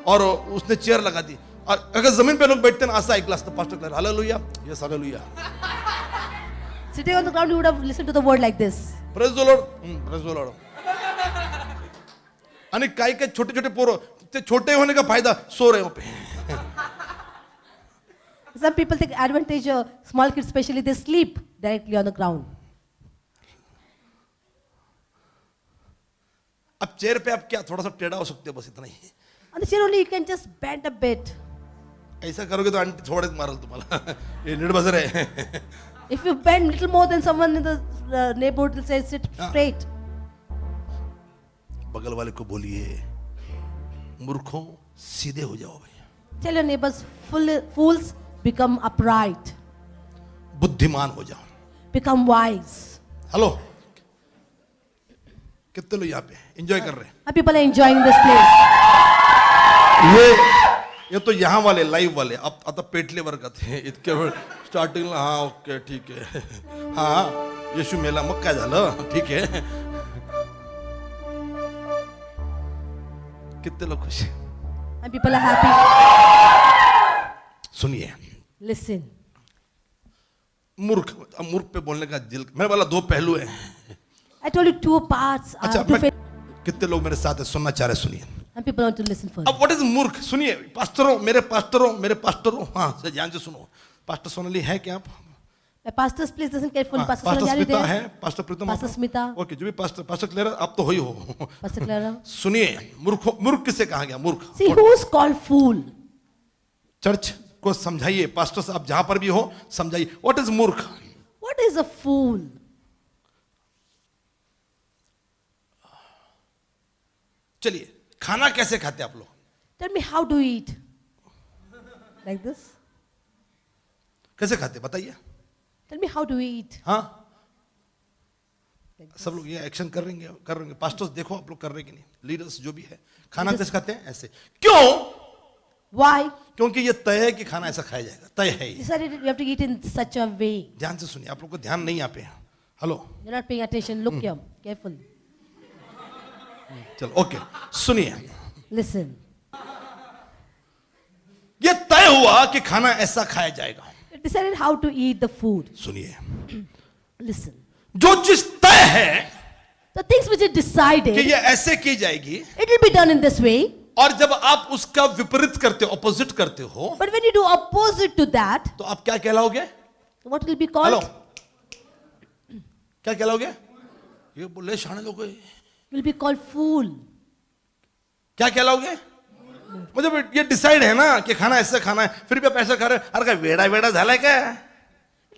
और उसने चेयर लगा दी। और अगर जमीन पे लोग बैठते ना, ऐसा एक ग्लास, तो pastor Clara hallelujah, yes hallelujah, Sitting on the ground, you would have listened to the word like this. Praise the Lord, praise the Lord. आणि काय काय छोटे छोटे पोरं, ते छोटे होने का फायदा, सो रहे वहां पे। Some people take advantage of small kids, especially they sleep directly on the ground. अब चेयर पे आप क्या थोड़ा सा टेढ़ा हो सकते हो, बस इतना ही। On the chair only you can just bend a bit. ऐसा करोगे तो आंटी थोड़े मारल तुम्हाला, ये नीट बस रहे। If you bend little more than someone in the neighborhood will say sit straight. बगल वाले को बोलिए, मूर्खों सीधे हो जाओ भैया, Tell your neighbors, fools, become upright, बुद्धिमान हो जाओ, become wise. हेलो, कितने लोग यहाँ पे एंजॉय कर रहे हैं? How people are enjoying this place. ये तो यहाँ वाले लाइव वाले, अब आता पेटले वर्गात हे इतके वेळ स्टार्टिंगला, हाँ ओके ठीक आहे, हाँ येशू मेला मग काय झालं, ठीक आहे। कितने लोग खुश हैं? And people are happy. सुनिए, Listen. मूर्ख, अब मूर्ख पे बोलने का दिल, मेरे वाला 2 पहलू है। I told you 2 parts. अच्छा, Two मैं, कितने लोग मेरे साथ है, सुनना चाह रहे, सुनिए। and people want to listen first. अब व्हाट इज मूर्ख, सुनिए। पास्टरों, मेरे पास्टरों, हाँ से ध्यान से सुनो। पास्टर सोनाली है क्या आप? The pastors, please listen carefully. Pastor pastor Sonali Smita there. है, पास्टर प्रीतम, Pastor Smita. ओके, जो भी पास्टर क्लियर, आप तो हो ही हो। Pastor Clara. सुनिए, मूर्ख किसे कहा गया? मूर्ख। See who's called fool. Church को समझाइए, पास्टर साहब जहां पर भी हो समझाइए, व्हाट इज मूर्ख? What is a fool? चलिए, खाना कैसे खाते आप लोग? Tell me, how do you eat? Like this? कैसे खाते बताइए? Tell me, how do you eat? हाँ, सब लोग ये एक्शन कर रहे हैं। पास्टर्स देखो आप लोग कर रहे कि नहीं, लीडर्स जो भी है, खाना कैसे खाते हैं? ऐसे। क्यों? Why? क्योंकि ये तय है कि खाना ऐसा खाया जाएगा, तय है ये। Decided you have to eat in such a way. ध्यान से सुनिए, आप लोग को ध्यान नहीं यहाँ पे। Hello, You're not paying attention. Look here, careful. चलो ओके, सुनिए, Listen. ये तय हुआ कि खाना ऐसा खाया जाएगा। You decided how to eat the food. सुनिए, Listen. जो चीज तय है The things which are कि decided, ये ऐसे की जाएगी, it will be done in this way. और जब आप उसका विपरीत करते हो, ऑपोजिट करते हो, But when you do opposite to that, तो आप क्या कहलाओगे? what will be hello, called? क्या कहलाओगे? ये बोले शाणे लोग, Will be called fool. क्या कहलाओगे? मतलब ये डिसाइड है ना कि खाना ऐसे खाना है, फिर भी आप ऐसा खा रहे हैं। अरे क्या वेड़ा वेड़ा झाला क्या?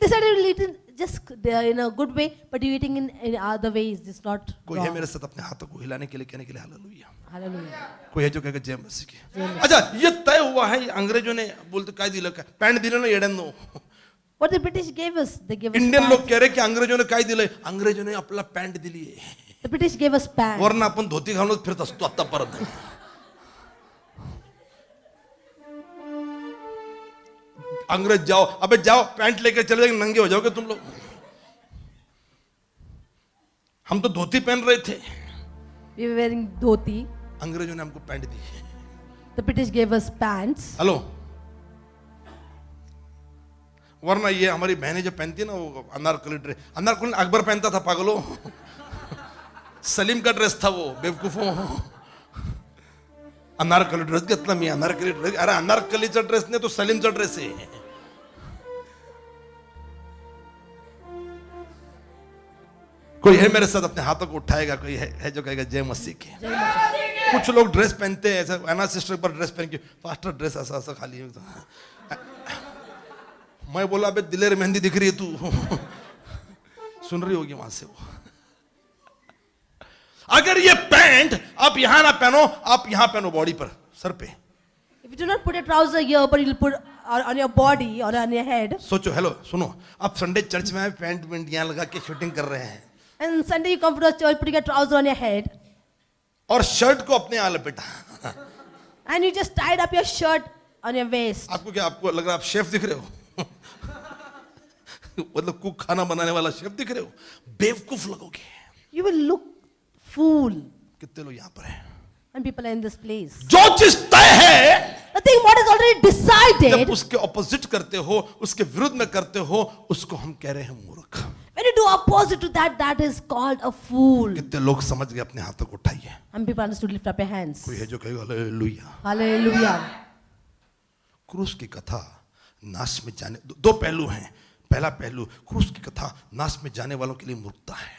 Decided to eat in just in a good way, but you eating in other ways. It's not कोई है wrong. मेरे साथ अपने हाथों को हिलाने के लिए, कहने के लिए हालेलुया? Hallelujah. कोई है जो कहेगा जय मसीह की? अच्छा, ये तय हुआ है, ये अंग्रेजों ने बोलते काय दिलं का पैंट दिलं ना येड्यांनो. What the British gave us, they gave us Indian pants. लोग कह रहे कि अंग्रेजों ने काय दिलंय? अंग्रेजों ने आपला पॅन्ट दिली आहे. The British gave us pants. वरनं आपण धोती घालूनच फिरत असतो आतापर्यंत. अंग्रेज जाओ, अबे जाओ, पैंट लेकर चले जाएंगे, नंगे हो जाओगे तुम लोग. हम तो धोती पहन रहे थे, We were wearing dhoti. अंग्रेजों ने हमको pant the. The British gave us pants. Hello, वरना ये हमारी बहनें जो पहनती है ना वो अनारकली ड्रेस, अनारकली अकबर पहनता था पागलो. सलीम का ड्रेस था वो, बेवकूफों. अनारकली ड्रेस घेतला मी, अनारकली ड्रेस. अरे अनारकलीचा ड्रेस नाही तो सलीमचा ड्रेस आहे. कोई है मेरे साथ अपने हाथों को उठाएगा? कोई है जो कहेगा जय मसीह की? कुछ लोग ड्रेस पहनते हैं ऐसा, एना सिस्टर पर ड्रेस पहन के, पास्टर ड्रेस ऐसा ऐसा खाली है. मैं बोला अबे दिलेर मेहंदी दिख रही है तू. सुन रही होगी वहां से वो. अगर ये पैंट आप यहां ना पहनो, आप यहां पहनो बॉडी पर, सर पे. If you do not put a trouser here, but you'll put on your body or on your head. सोचो, हेलो सुनो, आप संडे चर्च में आए, पैंट वेंट यहां लगा के शूटिंग कर रहे हैं, And Sunday you come to the church putting a trouser on your head. और शर्ट को अपने यहां लपेटा. And you just tied up your shirt on your waist. आपको क्या, आपको लग रहा है आप शेफ दिख रहे हो? मतलब कुक, खाना बनाने वाला शेफ दिख रहे हो? बेवकूफ लगोगे. You will look fool. कितने लोग यहां पर हैं? And people are in this place. जो चीज तय है, The thing what is already जब decided, उसके ऑपोजिट करते हो, उसके विरुद्ध में करते हो, उसको हम कह रहे हैं मूर्ख. when you do opposite to that, that is called a fool. कितने लोग समझ गए? अपने हाथों को उठाइए. And people understood, lift up your hands. कोई है जो कहेगा हालेलुया? Hallelujah. क्रूस की कथा नाश में जाने, दो पहलू हैं. पहला पहलू, क्रूस की कथा नाश में जाने वालों के लिए मूर्खता है.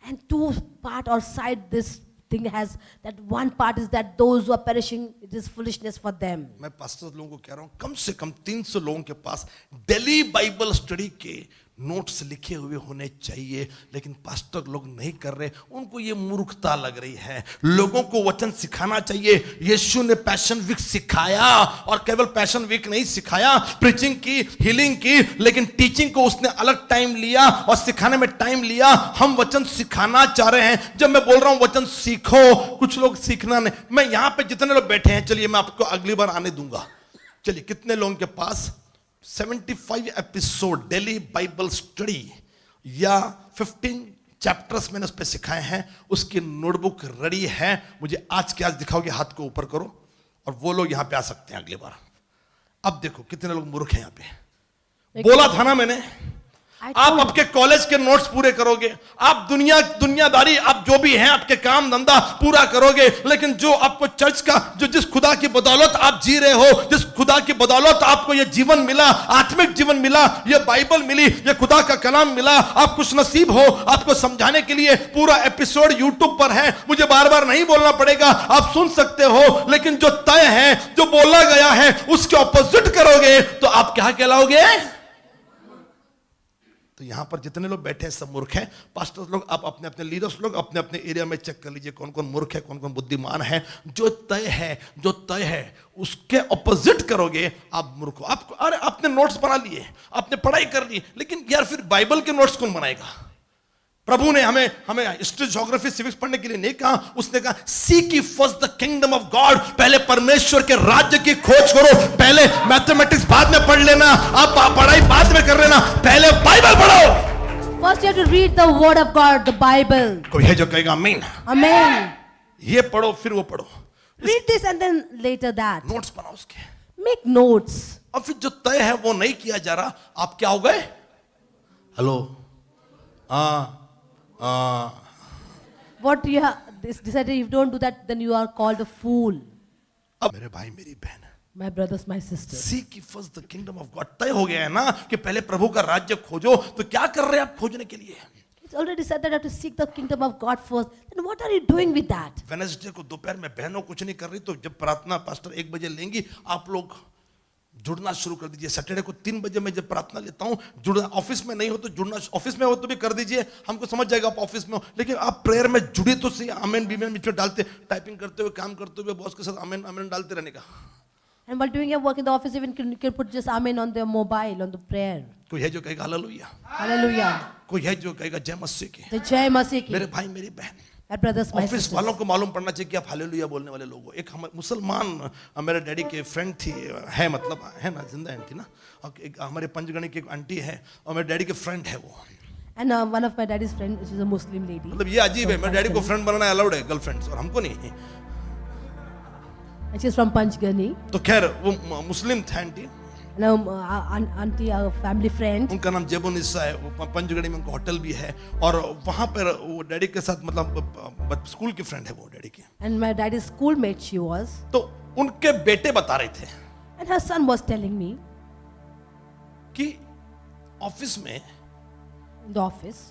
And two part or side this thing has, that one part is that those who are perishing, it is foolishness for them. मैं पास्टर लोगों को कह रहा हूं, कम से कम 300 लोगों के पास डेली बाइबल स्टडी के नोट्स लिखे हुए होने चाहिए, लेकिन पास्टर लोग नहीं कर रहे. उनको ये मूर्खता लग रही है. लोगों को वचन सिखाना चाहिए. यीशु ने पैशन वीक सिखाया, और केवल पैशन वीक नहीं सिखाया, प्रीचिंग की, हीलिंग की, लेकिन टीचिंग को उसने अलग टाइम लिया और सिखाने में टाइम लिया. हम वचन सिखाना चाह रहे हैं. जब मैं बोल रहा हूं वचन सीखो, कुछ लोग सीखना नहीं. मैं यहां पे जितने लोग बैठे हैं, चलिए मैं आपको अगली बार आने दूंगा. चलिए, कितने लोगों के पास 75 एपिसोड डेली बाइबल स्टडी या 15 चैप्टर्स मैंने उस पर सिखाए हैं, उसकी नोटबुक रेडी है? मुझे आज के आज दिखाओगे? हाथ को ऊपर करो. और वो लोग यहां पे आ सकते हैं अगली बार. अब देखो कितने लोग मूर्ख हैं यहां पे. बोला था ना मैंने, आप आपके कॉलेज के नोट्स पूरे करोगे, आप दुनियादारी, आप जो भी हैं आपके काम धंधा पूरा करोगे, लेकिन जो आपको चर्च का, जो जिस खुदा की बदौलत आप जी रहे हो, जिस खुदा की बदौलत आपको ये जीवन मिला, आत्मिक जीवन मिला, ये बाइबल मिली, ये खुदा का कलाम मिला, आप खुश नसीब हो. आपको समझाने के लिए पूरा एपिसोड यूट्यूब पर है, मुझे बार बार नहीं बोलना पड़ेगा, आप सुन सकते हो. लेकिन जो तय है, जो बोला गया है, उसके ऑपोजिट करोगे तो आप क्या कहलाओगे? तो यहां पर जितने लोग बैठे हैं सब मूर्ख हैं. पास्टर्स लोग, आप अपने अपने लीडर्स लोग अपने अपने एरिया में चेक कर लीजिए कौन कौन मूर्ख है, कौन कौन बुद्धिमान है. जो तय है उसके ऑपोजिट करोगे आप मूर्ख हो. आपको, अरे आपने नोट्स बना लिए, आपने पढ़ाई कर ली, लेकिन यार फिर बाइबल के नोट्स कौन बनाएगा? प्रभु ने हमें हिस्ट्री, ज्योग्राफी, सिविक्स पढ़ने के लिए नहीं कहा. उसने कहा seek ye first the kingdom of God. पहले परमेश्वर के राज्य की खोज करो. पहले मैथमेटिक्स बाद में पढ़ लेना, आप पढ़ाई बाद में कर लेना, पहले बाइबल पढ़ो. First you have to read the word of God, the Bible. कोई है जो कहेगा आमीन? Amen. ये पढ़ो फिर वो पढ़ो. Read this and then later that. Notes बनाओ उसके. Make notes. अब फिर जो तय है वो नहीं किया जा रहा, आप क्या हो गए? Hello, What you have decided, if you don't do that, then you are called a fool. अब मेरे भाई मेरी बहन, My brothers, my sisters. Seek ye first the kingdom of God. तय हो गया है ना कि पहले प्रभु का राज्य खोजो. तो क्या कर रहे हैं आप खोजने के लिए? It's already said that I have to seek the kingdom of God first. Then what are you doing with that? Wednesday को दोपहर में बहनों कुछ नहीं कर रही, तो जब प्रार्थना पास्टर 1 बजे लेंगी, आप लोग जुड़ना शुरू कर दीजिए। सैटरडे को 3 बजे मैं जब प्रार्थना लेता हूँ, जुड़ना, ऑफिस में नहीं हो तो जुड़ना, ऑफिस में हो तो भी कर दीजिए, हमको समझ जाएगा आप ऑफिस में हो, लेकिन आप प्रेयर में जुड़े तो सही। आमेन बीमेन बीच में डालते, टाइपिंग करते हुए, काम करते हुए बॉस के साथ आमेन आमेन डालते रहने का। And while doing your work in the office, even you can put just amen on the mobile, on the prayer. कोई है जो कहेगा हालेलुया, Hallelujah. कोई है जो कहेगा जय मसीह की। The Jai Masih ki. मेरे भाई मेरी बहन, My brothers, my office sisters. वालों को मालूम पड़ना चाहिए कि आप हालेलुया बोलने वाले लोग हो। एक हम मुसलमान मेरे डैडी के फ्रेंड थी, है मतलब है ना, जिंदा है थी ना, और एक हमारे पंचगणी की एक आंटी है और मेरे डैडी के फ्रेंड है वो। And one of my daddy's friends, she's a Muslim lady. मतलब ये अजीब है, मेरे डैडी को फ्रेंड बनाना अलाउड है, गर्लफ्रेंड्स, और हमको नहीं। And she's from Panchgani. तो खैर वो मुस्लिम थे aunty, And auntie, our family friend. उनका नाम जेबुनिसा है, वो पंचगणी में उनका होटल भी है, और वहां पर वो डैडी के साथ मतलब स्कूल की फ्रेंड है वो डैडी की। And my daddy's schoolmate she was. तो उनके बेटे बता रहे थे And her son was telling me कि ऑफिस में in the office,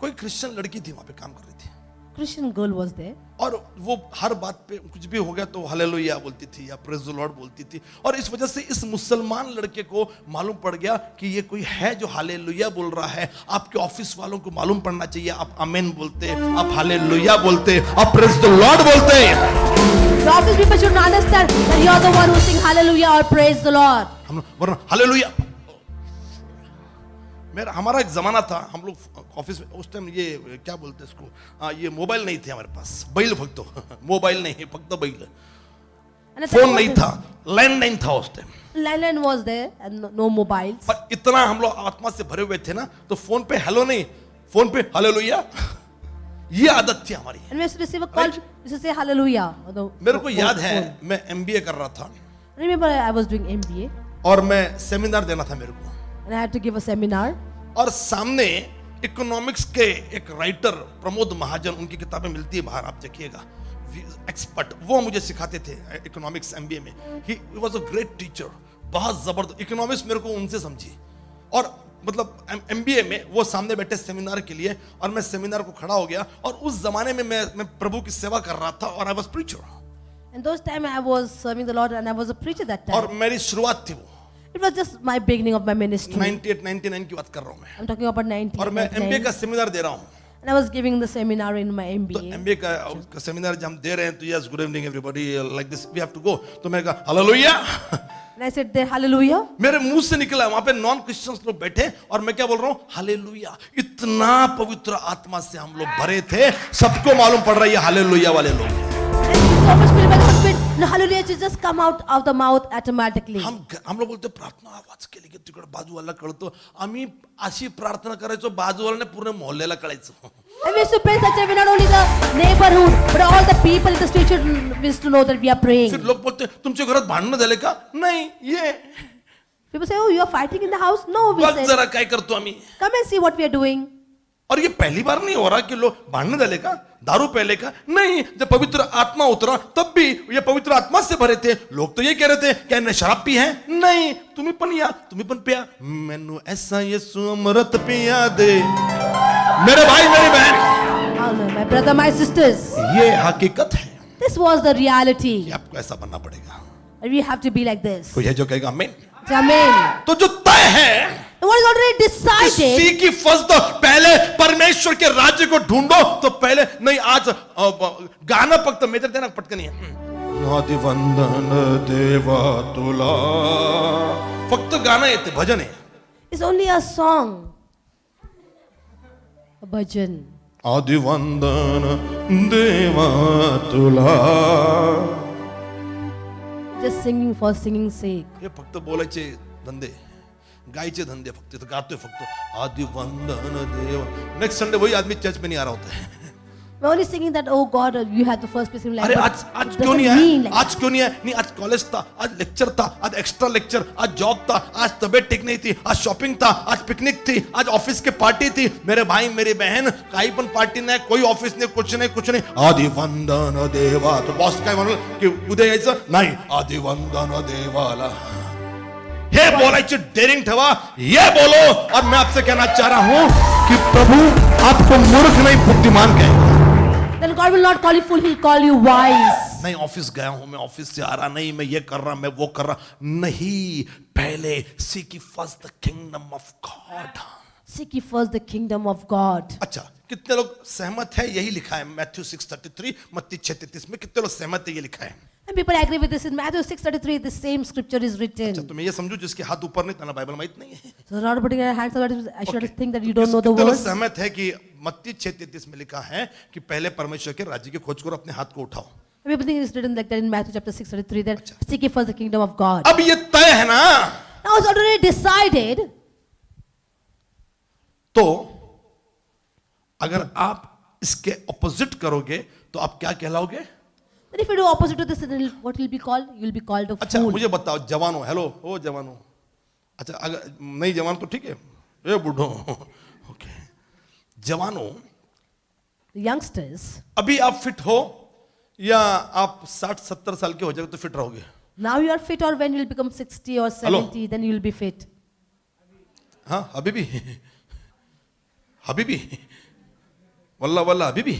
कोई क्रिश्चियन लड़की थी वहां पे काम कर रही थी, Christian girl was there. और वो हर बात पे कुछ भी हो गया तो हालेलुया बोलती थी या प्रेज द लॉर्ड बोलती थी, और इस वजह से इस मुसलमान लड़के को मालूम पड़ गया कि ये कोई है जो हालेलुया बोल रहा है। आपके ऑफिस वालों को मालूम पड़ना चाहिए, आप आमेन बोलते, आप हालेलुया बोलते, आप प्रेज द लॉर्ड बोलते। The office people should understand that you are the one who sing hallelujah or praise the Lord. हम वरना हालेलुया, मेरा हमारा एक जमाना था, हम लोग ऑफिस में उस टाइम ये क्या बोलते हैं इसको, ये मोबाइल नहीं थे हमारे पास, बैल फक्त मोबाइल नहीं, फक्त बैल, And at फोन that नहीं point, था, लैंडलाइन था उस time. landline was there and no mobiles. पर इतना हम लोग आत्मा से भरे हुए थे ना, तो फोन पे हेलो नहीं, फोन पे हालेलुया, ये आदत थी हमारी। And we used to receive a call, we used to say hallelujah. on the मेरे को phone. याद है मैं एमबीए कर रहा था Remember I was doing MBA और मैं सेमिनार देना था मेरे को, and I had to give a seminar. और सामने इकोनॉमिक्स के एक राइटर प्रमोद महाजन, उनकी किताबें मिलती है बाहर, आप देखिएगा, एक्सपर्ट, वो मुझे सिखाते थे इकोनॉमिक्स एमबीए में। He was a great teacher, बहुत जबरदस्त इकोनॉमिक्स मेरे को उनसे समझी, और मतलब एमबीए में वो सामने बैठे सेमिनार के लिए, और मैं सेमिनार को खड़ा हो गया, और उस जमाने में मैं प्रभु की सेवा कर रहा था, और I was preacher, And those time I was serving the Lord and I was a preacher that time. और मेरी शुरुआत थी वो It was just my beginning of my ministry. 98 99 की बात कर रहा हूँ मैं, I'm talking about 19. और मैं एमबीए का सेमिनार दे रहा हूँ। And I was giving the seminar in my तो MBA. एमबीए का सेमिनार जब हम दे रहे हैं तो yes good evening everybody like this we have to go, तो मैंने कहा hallelujah, And I said there, hallelujah. मेरे मुंह से निकला, वहां पे नॉन क्रिश्चियंस लोग बैठे, और मैं क्या बोल रहा हूँ हालेलुया। इतना पवित्र आत्मा से हम लोग भरे थे, सबको मालूम पड़ रहा है ये हालेलुया वाले लोग। And so much filled by the Spirit. No, hallelujah just come out of the mouth automatically. हम लोग बोलते प्रार्थना आवाज केली की तिकडे बाजूवाला कळतो, आम्ही अशी प्रार्थना करायचो बाजूवाल्याने पूर्ण मोहल्ल्याला कळायचं। And we used to pray such a way, not only the neighborhood, but all the people in the street should used to know that we are praying. फिर लोग बोलते तुमच्या घरात भांडणं झाले का? नाही, ये People say, oh, you are fighting in the house? No, we बघ said, जरा काय करतो आम्ही। come and see what we are doing. और ये पहली बार नहीं हो रहा कि लोग भांडने झाले का, दारू पहले का नहीं, जब पवित्र आत्मा उतरा तब भी ये पवित्र आत्मा से भरे थे। लोग तो ये कह रहे थे क्या इन्हें शराब पी है? नहीं, तुम्ही पण पिया, मैनू ऐसा यीशु अमृत पिया दे। मेरे भाई मेरी बहन, Oh, no, my brother, my sisters, ये हकीकत है, this was the reality. कि आपको ऐसा बनना पड़ेगा। And we have to be like this. कोई है जो कहेगा आमीन? Amen. तो जो तय है And what is already decided, सीख की फर्स्ट, पहले परमेश्वर के राज्य को ढूंढो, तो पहले नहीं आज गाना फक्त मेजर देना पटकन है, आदि वंदन देवा तुला, फक्त गाणं येते, भजन आहे, is only a song, a bhajan. आदि वंदन देवा तुला, Just singing for singing's sake. हे फक्त बोलायचे धंदे, गायचे धंदे, फक्त इथं गातोय फक्त आदि वंदन देवा। नेक्स्ट संडे वही आदमी चर्च में नहीं आ रहा होता है। We're only singing that, oh God, you had the first place in life. अरे but आज it क्यों नहीं doesn't mean है? like आज क्यों नहीं है? नहीं, आज कॉलेज था, आज लेक्चर था, आज एक्स्ट्रा लेक्चर, आज जॉब था, आज तबीयत ठीक नहीं थी, आज शॉपिंग था, आज पिकनिक थी, आज ऑफिस के पार्टी थी। मेरे भाई मेरी बहन, काही पण पार्टी नाही, कोई ऑफिस नाही, कुछ नाही। आदि वंदन देवा, तो बॉस काय म्हणलं की उद्या यायचं नाही, आदि वंदन देवाला। हे बोलायची डेअरिंग ठेवा, ये बोलो। और मैं आपसे कहना चाह रहा हूं कि प्रभु आपको मूर्ख नहीं बुद्धिमान कहेगा। Then God will not call you fool, He'll call you wise. नहीं ऑफिस गया हूं, मैं ऑफिस से आ रहा, नहीं मैं ये कर रहा, मैं वो कर रहा, नहीं, पहले seek ye first the kingdom of God। Seek ye first the kingdom of God. अच्छा, कितने लोग सहमत है? यही लिखा है मैथ्यू 6:33, मत्ती 6:33 में कितने लोग सहमत है? ये लिखा है। And people agree with this. In Matthew 6:33, the same scripture is written. अच्छा, तो मैं ये समझू जिसके हाथ ऊपर नहीं था, बाइबल माहित नहीं है। So not putting your hands on it, I should Okay. think that you don't know the कितने लोग words. सहमत है कि मत्ती 6:33 में लिखा है कि पहले परमेश्वर के राज्य की खोज करो, अपने हाथ को उठाओ। People think it's written like that in Matthew chapter 6:33 that seek ye first the kingdom of God. अब ये तय है ना, Now it's already decided. तो अगर आप इसके ऑपोजिट करोगे तो आप क्या कहलाओगे? Then if you do opposite to this, then what will be called? You will be called a अच्छा fool. मुझे बताओ, जवानो, हेलो ओ जवानो, अच्छा अगर नहीं जवान तो ठीक है, ए बूढ़ो, ओके, जवानो, The youngsters. अभी आप फिट हो या आप 60-70 साल के हो जाओगे तो फिट रहोगे? Now you are fit, or when you will become 60 or 70, then you will be fit. हाँ अभी भी, अभी भी, वल्ला वल्ला अभी भी,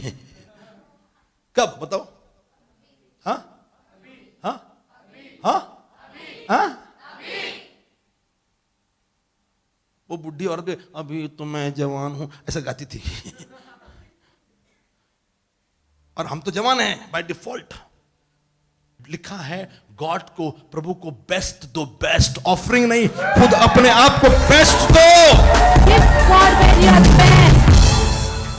कब बताओ? हाँ हाँ हाँ हाँ, वो बुढ़ी औरत अभी तो मैं जवान हूं ऐसा गाती थी। और हम तो जवान हैं बाय डिफॉल्ट। लिखा है गॉड को, प्रभु को बेस्ट दो, बेस्ट ऑफरिंग नहीं, खुद अपने आप को बेस्ट दो। Give God when you are best,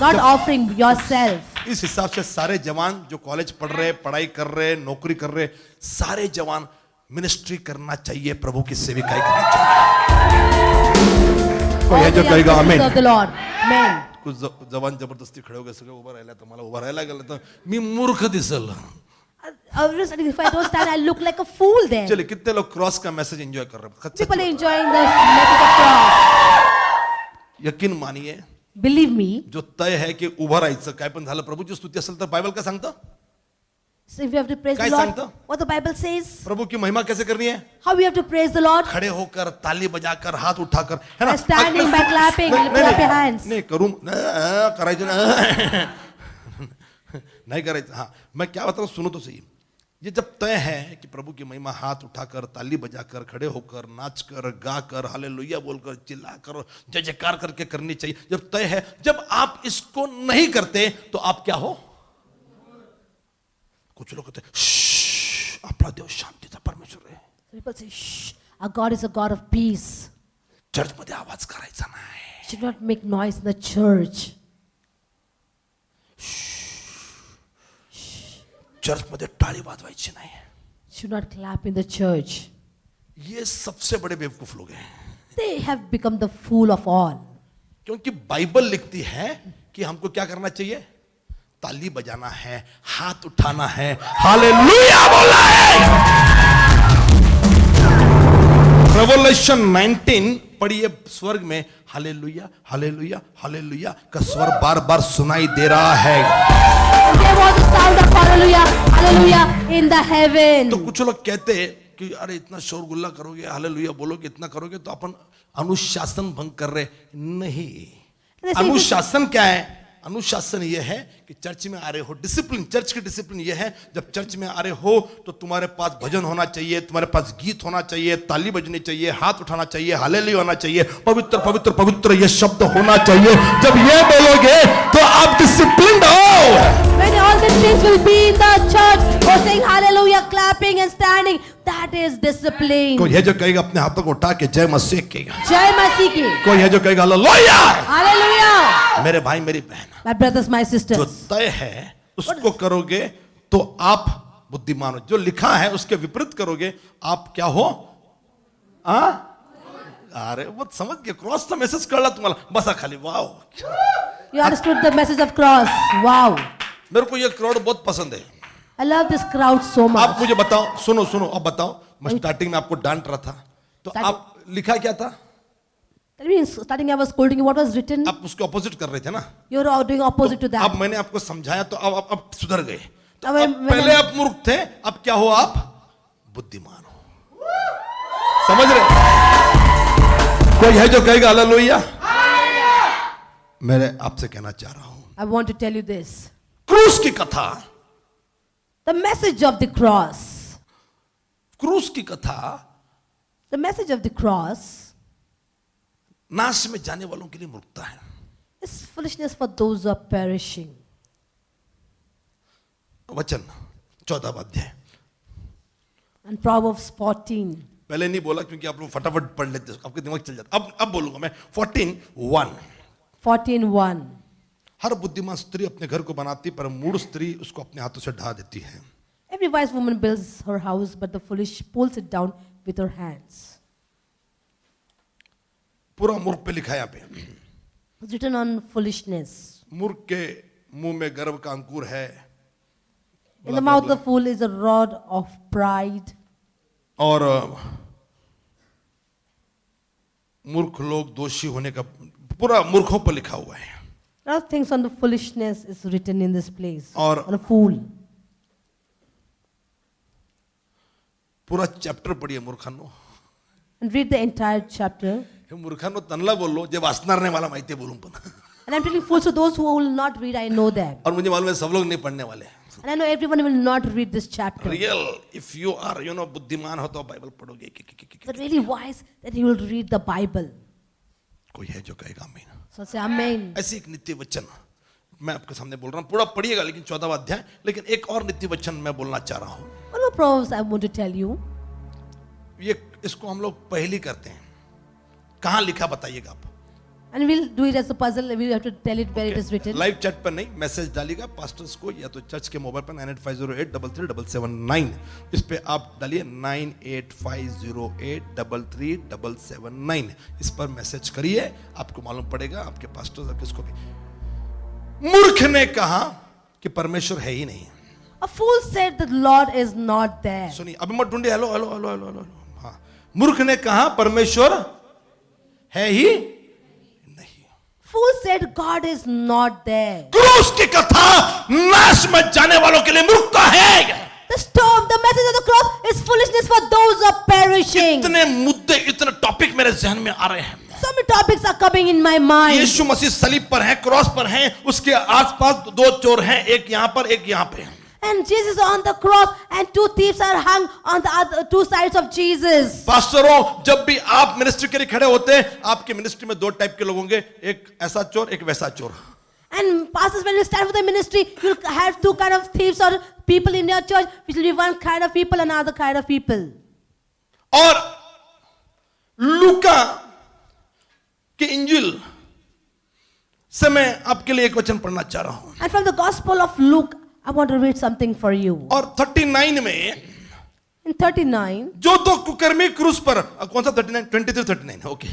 not offering yourself. इस हिसाब से सारे जवान जो कॉलेज पढ़ रहे, पढ़ाई कर रहे, नौकरी कर रहे, सारे जवान मिनिस्ट्री करना चाहिए, प्रभु की सेविकाई करना चाहिए। कोई है जो कहेगा आमीन? Serve the Lord. Amen. कुछ जवान जबरदस्ती खड़े हो गए, सगळे उभं राहिला, तर मला उभं राहायला गेलं तर मी मूर्ख दिसल। If I don't stand, I look like a fool then. चलिए, कितने लोग क्रॉस का मैसेज एंजॉय कर रहे हैं? People are enjoying the message of cross. यकीन मानिए, Believe me. जो तय है की उभं राहायचं, काय पण झालं, प्रभूची स्तुती असेल तर बायबल काय सांगतं? So if you have to praise काय the Lord, सांगतं? what the Bible says, प्रभु की महिमा कैसे करनी है? how we have to praise the Lord? खड़े होकर, ताली बजाकर, हाथ उठाकर, है ना? By standing, by clapping, नहीं, clap your hands. नहीं करूं, करायचं ना, नहीं करायचं। हाँ, मैं क्या बताऊं, सुनो तो सही। ये जब तय है कि प्रभु की महिमा हाथ उठाकर, ताली बजाकर, खड़े होकर, नाचकर, गाकर, हालेलुया बोलकर, चिल्लाकर, जय जयकार करके करनी चाहिए, जब तय है। जब आप इसको नहीं करते तो आप क्या हो? कुछ लोग कहते हैं आपला देव शांतीचा परमेश्वर है। People say, shh, our God is a God of peace. Church मध्ये आवाज करायचा नाही। Should not make noise in the church. Church मध्ये टाळी वाजवायची नाही। Should not clap in the church. ये सबसे बड़े बेवकूफ लोग हैं, They have become the fool of all. क्योंकि बाइबल लिखती है कि हमको क्या करना चाहिए? ताली बजाना है, हाथ उठाना है, हालेलुया बोलना है। रेवलेशन 19 पढ़िए, स्वर्ग में हालेलुया हालेलुया हालेलुया का स्वर बार बार सुनाई दे रहा है। There was a sound of hallelujah, hallelujah in the heaven. तो कुछ लोग कहते हैं कि अरे इतना शोरगुल्ला करोगे, हालेलुया बोलोगे, इतना करोगे तो अपन अनुशासन भंग कर रहे। नहीं, अनुशासन क्या है? अनुशासन यह है कि चर्च में आ रहे हो, डिसिप्लिन, चर्च की डिसिप्लिन यह है, जब चर्च में आ रहे हो तो तुम्हारे पास भजन होना चाहिए, तुम्हारे पास गीत होना चाहिए, ताली बजनी चाहिए, हाथ उठाना चाहिए, हालेलुया होना चाहिए, पवित्र पवित्र पवित्र ये शब्द होना चाहिए। जब ये बोलोगे तो आप डिसिप्लिन्ड हो। When all these things will be in the church, or saying hallelujah, clapping and standing, that is discipline. कोई है जो कहेगा अपने हाथों को उठा के जय मसीह की? जय मसीह की। कोई है जो कहेगा हालेलुया? Hallelujah. मेरे भाई मेरी बहन, My brothers, my जो sisters. तय है उसको करोगे तो आप बुद्धिमान हो, जो लिखा है उसके विपरीत करोगे आप क्या हो? अरे वो समझ गए, क्रॉस चा मेसेज कळला तुम्हाला, बसा खाली। वाव, You understood the message of cross. Wow. मेरे को ये क्राउड बहुत पसंद है। I love this crowd so much. आप मुझे बताओ, सुनो सुनो, अब बताओ, मैं स्टार्टिंग में आपको डांट रहा था तो आप लिखा क्या था? Tell me, starting I was scolding you. What was written? आप उसके ऑपोजिट कर रहे थे ना। You are doing opposite to that. अब मैंने आपको समझाया तो अब सुधर गए। तो अब अब मैंने- पहले आप मूर्ख थे, अब क्या हो? आप बुद्धिमान हो। समझ रहे? कोई है जो कहेगा हालेलुया? मैं आपसे कहना चाह रहा हूं, I want to tell you this. क्रूस की कथा, The message of the cross. क्रूस की कथा The message of the cross नाश में जाने वालों के लिए मूर्खता है। is foolishness for those who are perishing. वचन 14 अध्याय, And Proverbs 14. पहले नहीं बोला क्योंकि आप लोग फटाफट पढ़ लेते, आपके दिमाग चल जाता। अब बोलूंगा मैं 14:1। 14:1. हर बुद्धिमान स्त्री अपने घर को बनाती, पर मूढ़ स्त्री उसको अपने हाथों से ढा देती है। Every wise woman builds her house, but the foolish pulls it down with her hands. पूरा मूर्ख पे लिखा है यहाँ पे। It's written on foolishness. मूर्ख के मुंह में गर्व का अंकुर है, In the mouth of the fool is a rod of pride. और मूर्ख लोग दोषी होने का पूरा मूर्खों पर लिखा हुआ है। A lot of things on the foolishness is written in this place. और On a fool. पूरा चैप्टर पढ़िए मूर्खानो। And read the entire chapter. हे मूर्खानो तनला बोलो जे वाचनार वाला माहिती बोलूं पण। And I'm telling fools to those who will not read, I know that. और मुझे मालूम है सब लोग नहीं पढ़ने वाले। And I know everyone will not read this chapter. Real if you are बुद्धिमान हो तो बाइबल पढ़ोगे। But really wise that you will read the Bible. कोई है जो कहेगा आमीन? So say Amen. ऐसी एक नित्य वचन मैं आपके सामने बोल रहा हूँ, पूरा पढ़िएगा लेकिन 14वां अध्याय। लेकिन एक और नित्य वचन मैं बोलना चाह रहा हूँ। One more Proverbs I want to tell you. ये इसको हम लोग पहली करते हैं। कहाँ लिखा बताइएगा आप? And we'll do it as a puzzle. We'll have to tell it where it is written. Live chat पर नहीं, मैसेज डालिएगा पास्टर्स को या तो चर्च के मोबाइल पर 9850833779। इस पे आप डालिए 9850833779। इस पर मैसेज करिए, आपको मालूम पड़ेगा आपके पास्टर्स और किसको भी। मूर्ख ने कहा कि परमेश्वर है ही नहीं। A fool said the Lord is not there. सुनिए, अभी मत ढूंढिए। Hello hello hello hello hello. हाँ, मूर्ख ने कहा परमेश्वर है ही नहीं। Fool said God is not there. क्रूस की कथा नाश में जाने वालों के लिए मूर्खता है। The storm, the message of the cross is foolishness for those who are perishing. इतने मुद्दे, इतने टॉपिक मेरे जहन में आ रहे हैं। So many topics are coming in my mind. यीशु मसीह सलीब पर है, क्रॉस पर है, उसके आसपास दो चोर हैं, एक यहाँ पर एक यहाँ पे। And Jesus is on the cross and two thieves are hung on the other two sides of Jesus. पास्टरों, जब भी आप मिनिस्ट्री के लिए खड़े होते हैं, आपकी मिनिस्ट्री में दो टाइप के लोग होंगे, एक ऐसा चोर, एक वैसा चोर। And pastors, when you stand for the ministry, you'll have two kind of thieves or people in your church, which will be one kind of people and another kind of people. और लूका के इंजिल से मैं आपके लिए एक वचन पढ़ना चाह रहा हूं। And from the Gospel of Luke, I want to read something for you. और 39 में In 39, जो दो कुकर्मी क्रूस पर, कौन सा 39? 23-39, ओके।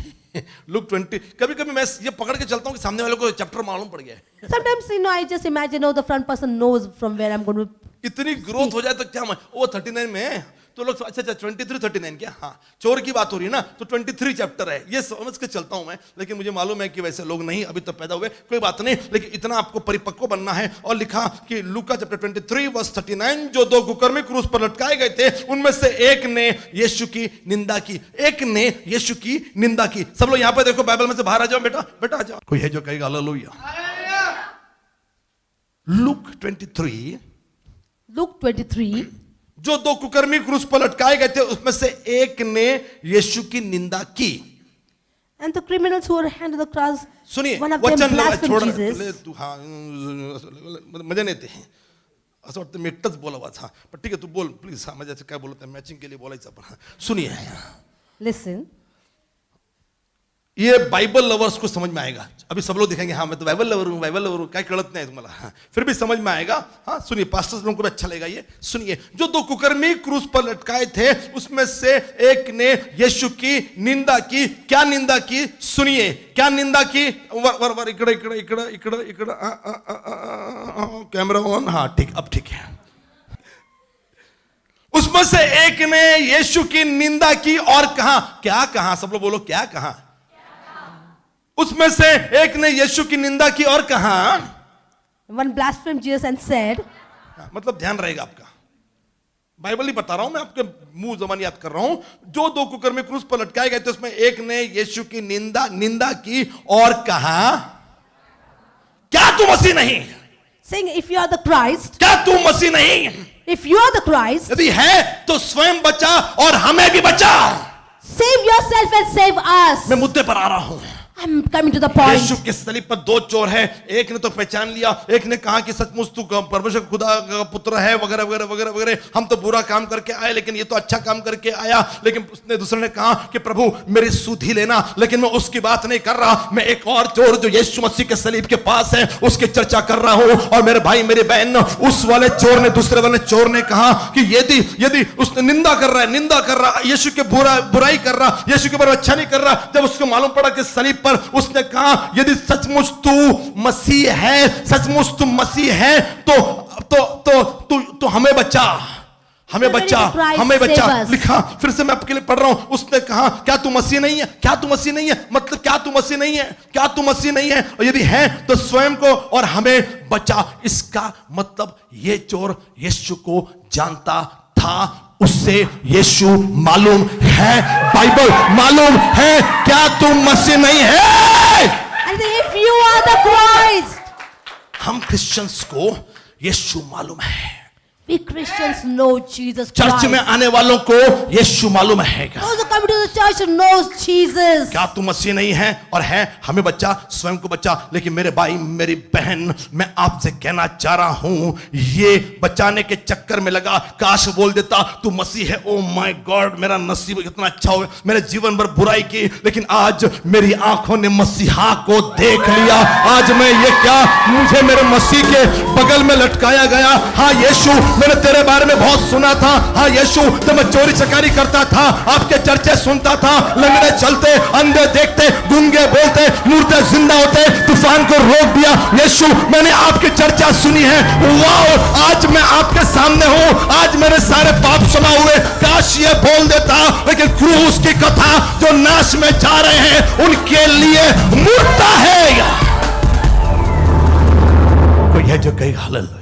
लुक 20। कभी कभी मैं ये पकड़ के चलता हूँ कि सामने वाले को चैप्टर मालूम पड़ गया है। sometimes I just imagine, the front person knows from where I'm going to. इतनी ग्रोथ हो जाए तो क्या वो 39 में है तो लोग अच्छा 23-39 क्या? हाँ, चोर की बात हो रही है ना, तो 23 चैप्टर है, ये समझ के चलता हूं मैं। लेकिन मुझे मालूम है कि वैसे लोग नहीं अभी तो पैदा हुए, कोई बात नहीं, लेकिन इतना आपको परिपक्व बनना है। और लिखा कि लूका चैप्टर 23 वर्स 39, जो दो कुकर्मी क्रूस पर लटकाए गए थे, उनमें से एक ने यीशु की निंदा की। एक ने यीशु की निंदा की। सब लोग यहां पे देखो, बाइबल में से बाहर आ जाओ बेटा, बेटा आ जाओ। कोई है जो कहेगा हालेलुया? लूक 23, Luke 23, जो दो कुकर्मी क्रूस पर लटकाए गए थे, उसमें से एक ने यीशु की निंदा की। and the criminals who were hanged on the cross, सुनिए, one of them वचन blasphemed Jesus. तू हाँ मजा नहीं येते असं वाटतं मी एकटंच बोलावा था, पण ठीक आहे तू बोल प्लीज। हाँ, म्हणजे काय बोलत आहे, मॅचिंग के लिए बोलायचं आपण। सुनिए, Listen, ये बाइबल लवर्स को समझ में आएगा। अभी सब लोग दिखेंगे हाँ मैं तो बाइबल लवर हूँ, बाइबल लवर हूँ, क्या कळत नहीं तुम्हाला। हाँ, फिर भी समझ में आएगा। हाँ सुनिए, पास्टर्स लोगों को भी अच्छा लगेगा ये। सुनिए, जो दो कुकर्मी क्रूस पर लटकाए थे, उसमें से एक ने यीशु की निंदा की। क्या निंदा की? सुनिए, क्या निंदा की? वर वर इकडे इकडे इकडे इकडे इकडे कैमरा ऑन। हाँ ठीक, अब ठीक है। उसमें से एक ने यीशु की निंदा की और कहा, क्या कहा? सब लोग बोलो, क्या कहा? उसमें से एक ने यीशु की निंदा की और कहा, one blasphemed Jesus and said, मतलब ध्यान रहेगा आपका, बाइबल ही बता रहा हूं, मैं आपके मुंह जबान याद कर रहा हूं। जो दो कुकर्मी क्रूस पर लटकाए गए थे उसमें एक ने यीशु की निंदा की और कहा, क्या तू मसीह नहीं? saying, if you are the Christ, क्या तू मसीह नहीं? if you are the Christ, यदि है तो स्वयं बचा और हमें भी बचा। save yourself and save us. मैं मुद्दे पर आ रहा हूं। I'm coming to the point. यीशु के सलीब पर दो चोर है, एक ने तो पहचान लिया, एक ने कहा कि सचमुच तू परमेश्वर खुदा का पुत्र है वगैरह वगैरह वगैरह वगैरह, हम तो बुरा काम करके आए लेकिन ये तो अच्छा काम करके आया। लेकिन उसने दूसरे ने कहा कि प्रभु मेरी सुधि लेना, लेकिन मैं उसकी बात नहीं कर रहा, मैं एक और चोर जो यीशु मसीह के सलीब के पास है उसकी चर्चा कर रहा हूं। और मेरे भाई मेरी बहन, उस वाले चोर ने, दूसरे वाले चोर ने कहा कि यदि उसने निंदा कर रहा यीशु के बुराई कर रहा, यीशु के बारे में अच्छा नहीं कर रहा, जब उसको मालूम पड़ा कि सलीब पर उसने कहा यदि सचमुच तू मसीह है, सचमुच तू मसीह है तो हमें बचा, हमें बचा। लिखा, फिर से मैं आपके लिए पढ़ रहा हूं। उसने कहा क्या तू मसीह नहीं है? क्या तू मसीह नहीं है? मतलब क्या तू मसीह नहीं है? क्या तू मसीह नहीं है? और यदि है तो स्वयं को और हमें बचा। इसका मतलब ये चोर यीशु को जानता था, उससे यीशु मालूम है, बाइबल मालूम है। क्या तू मसीह नहीं है? And if you are the Christ, हम क्रिश्चियंस को यीशु मालूम है। we Christians know Jesus church Christ. में आने वालों को यीशु मालूम है। Those who come to the church knows Jesus. क्या तू मसीह नहीं है? और है, हमें बचा, स्वयं को बचा। लेकिन मेरे भाई मेरी बहन, मैं आपसे कहना चाह रहा हूं, ये बचाने के चक्कर में लगा, काश बोल देता तू मसीह है, ओ माय गॉड मेरा नसीब कितना अच्छा हो, मैंने जीवन भर बुराई की लेकिन आज मेरी आंखों ने मसीहा को देख लिया। आज मैं ये क्या, मुझे मेरे मसीह के बगल में लटकाया गया। हाँ यीशु, मैंने तेरे बारे में बहुत सुना था। हाँ यीशु, तो मैं चोरी चकारी करता था, आपके चर्चे सुनता था, लंगड़े चलते, अंधे देखते, गूंगे बोलते, मुर्दे जिंदा होते, तूफान को रोक दिया। यीशु, मैंने आपकी चर्चा सुनी है। वाह, आज मैं आपके सामने हूं, आज मेरे सारे पाप क्षमा हुए। काश ये बोल देता, लेकिन क्रूस की कथा जो नाश में जा रहे हैं उनके लिए मुर्दा है। कोई है जो कहेगा हालेलुया।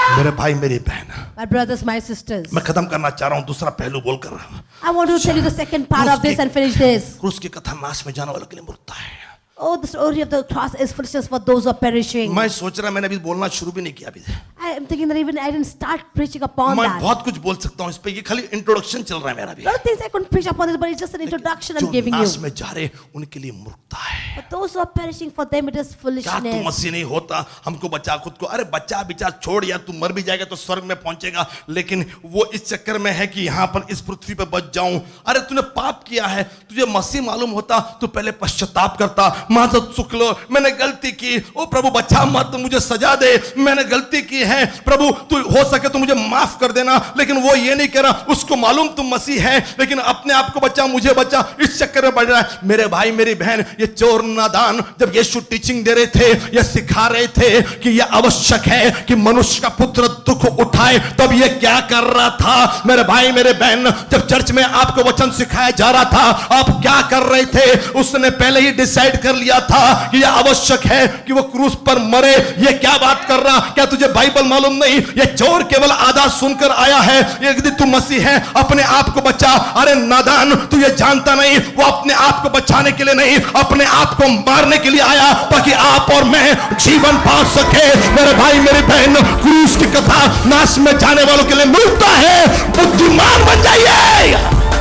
मेरे भाई मेरी बहन, My brothers, my sisters, मैं खत्म करना चाह रहा हूं, दूसरा पहलू बोलकर। I want to tell you the second part of this and finish this. क्रूस की कथा नाश में जाने वालों के लिए मूर्खता है। Oh, the story of the cross is foolishness for those who are perishing. मैं सोच रहा, मैंने अभी बोलना शुरू भी नहीं किया अभी। I am thinking that even I didn't start preaching upon मैं that. बहुत कुछ बोल सकता हूं इस पे, ये खाली इंट्रोडक्शन चल रहा है मेरा भी। A lot of things I couldn't preach upon this, but it's just an introduction I'm जो giving नाश you. में जा रहे उनके लिए मूर्खता है। But those who are perishing, for them it is क्या तू foolishness. मसीह नहीं होता, हमको बचा खुद को। अरे बच्चा विचार छोड़, या तू मर भी जाएगा तो स्वर्ग में पहुंचेगा, लेकिन वो इस चक्कर में है कि यहाँ पर इस पृथ्वी पर बच जाऊं। अरे तूने पाप किया है, तुझे मसीह मालूम होता तो पहले पश्चाताप करता। माजत सुख लो, मैंने गलती की, ओ प्रभु बचा मत, मुझे सजा दे, मैंने गलती की है, प्रभु तू हो सके तो मुझे माफ कर देना। लेकिन वो ये नहीं कह रहा, उसको मालूम तुम मसीह है, लेकिन अपने आप को बचा, मुझे बचा, इस चक्कर में बढ़ रहा है। मेरे भाई मेरी बहन, ये चोर नादान जब यीशु टीचिंग दे रहे थे, ये सिखा रहे थे कि ये आवश्यक है कि मनुष्य का पुत्र दुख उठाए, तब ये क्या कर रहा था? मेरे भाई मेरे बहन, जब चर्च में आपको वचन सिखाया जा रहा था, आप क्या कर रहे थे? उसने पहले ही डिसाइड कर लिया था कि यह आवश्यक है कि वो क्रूस पर मरे। ये क्या बात कर रहा? क्या तुझे बाइबल मालूम नहीं? ये चोर केवल आधा सुनकर आया है। यदि तू मसीह है, अपने आप को बचा। अरे नादान, तू ये जानता नहीं, वो अपने आप को बचाने के लिए नहीं, अपने आप को मारने के लिए आया, ताकि आप और मैं जीवन पा सके। मेरे भाई मेरी बहन, क्रूस की कथा नाश में जाने वालों के लिए मिलता है। बुद्धिमान बन जाइए।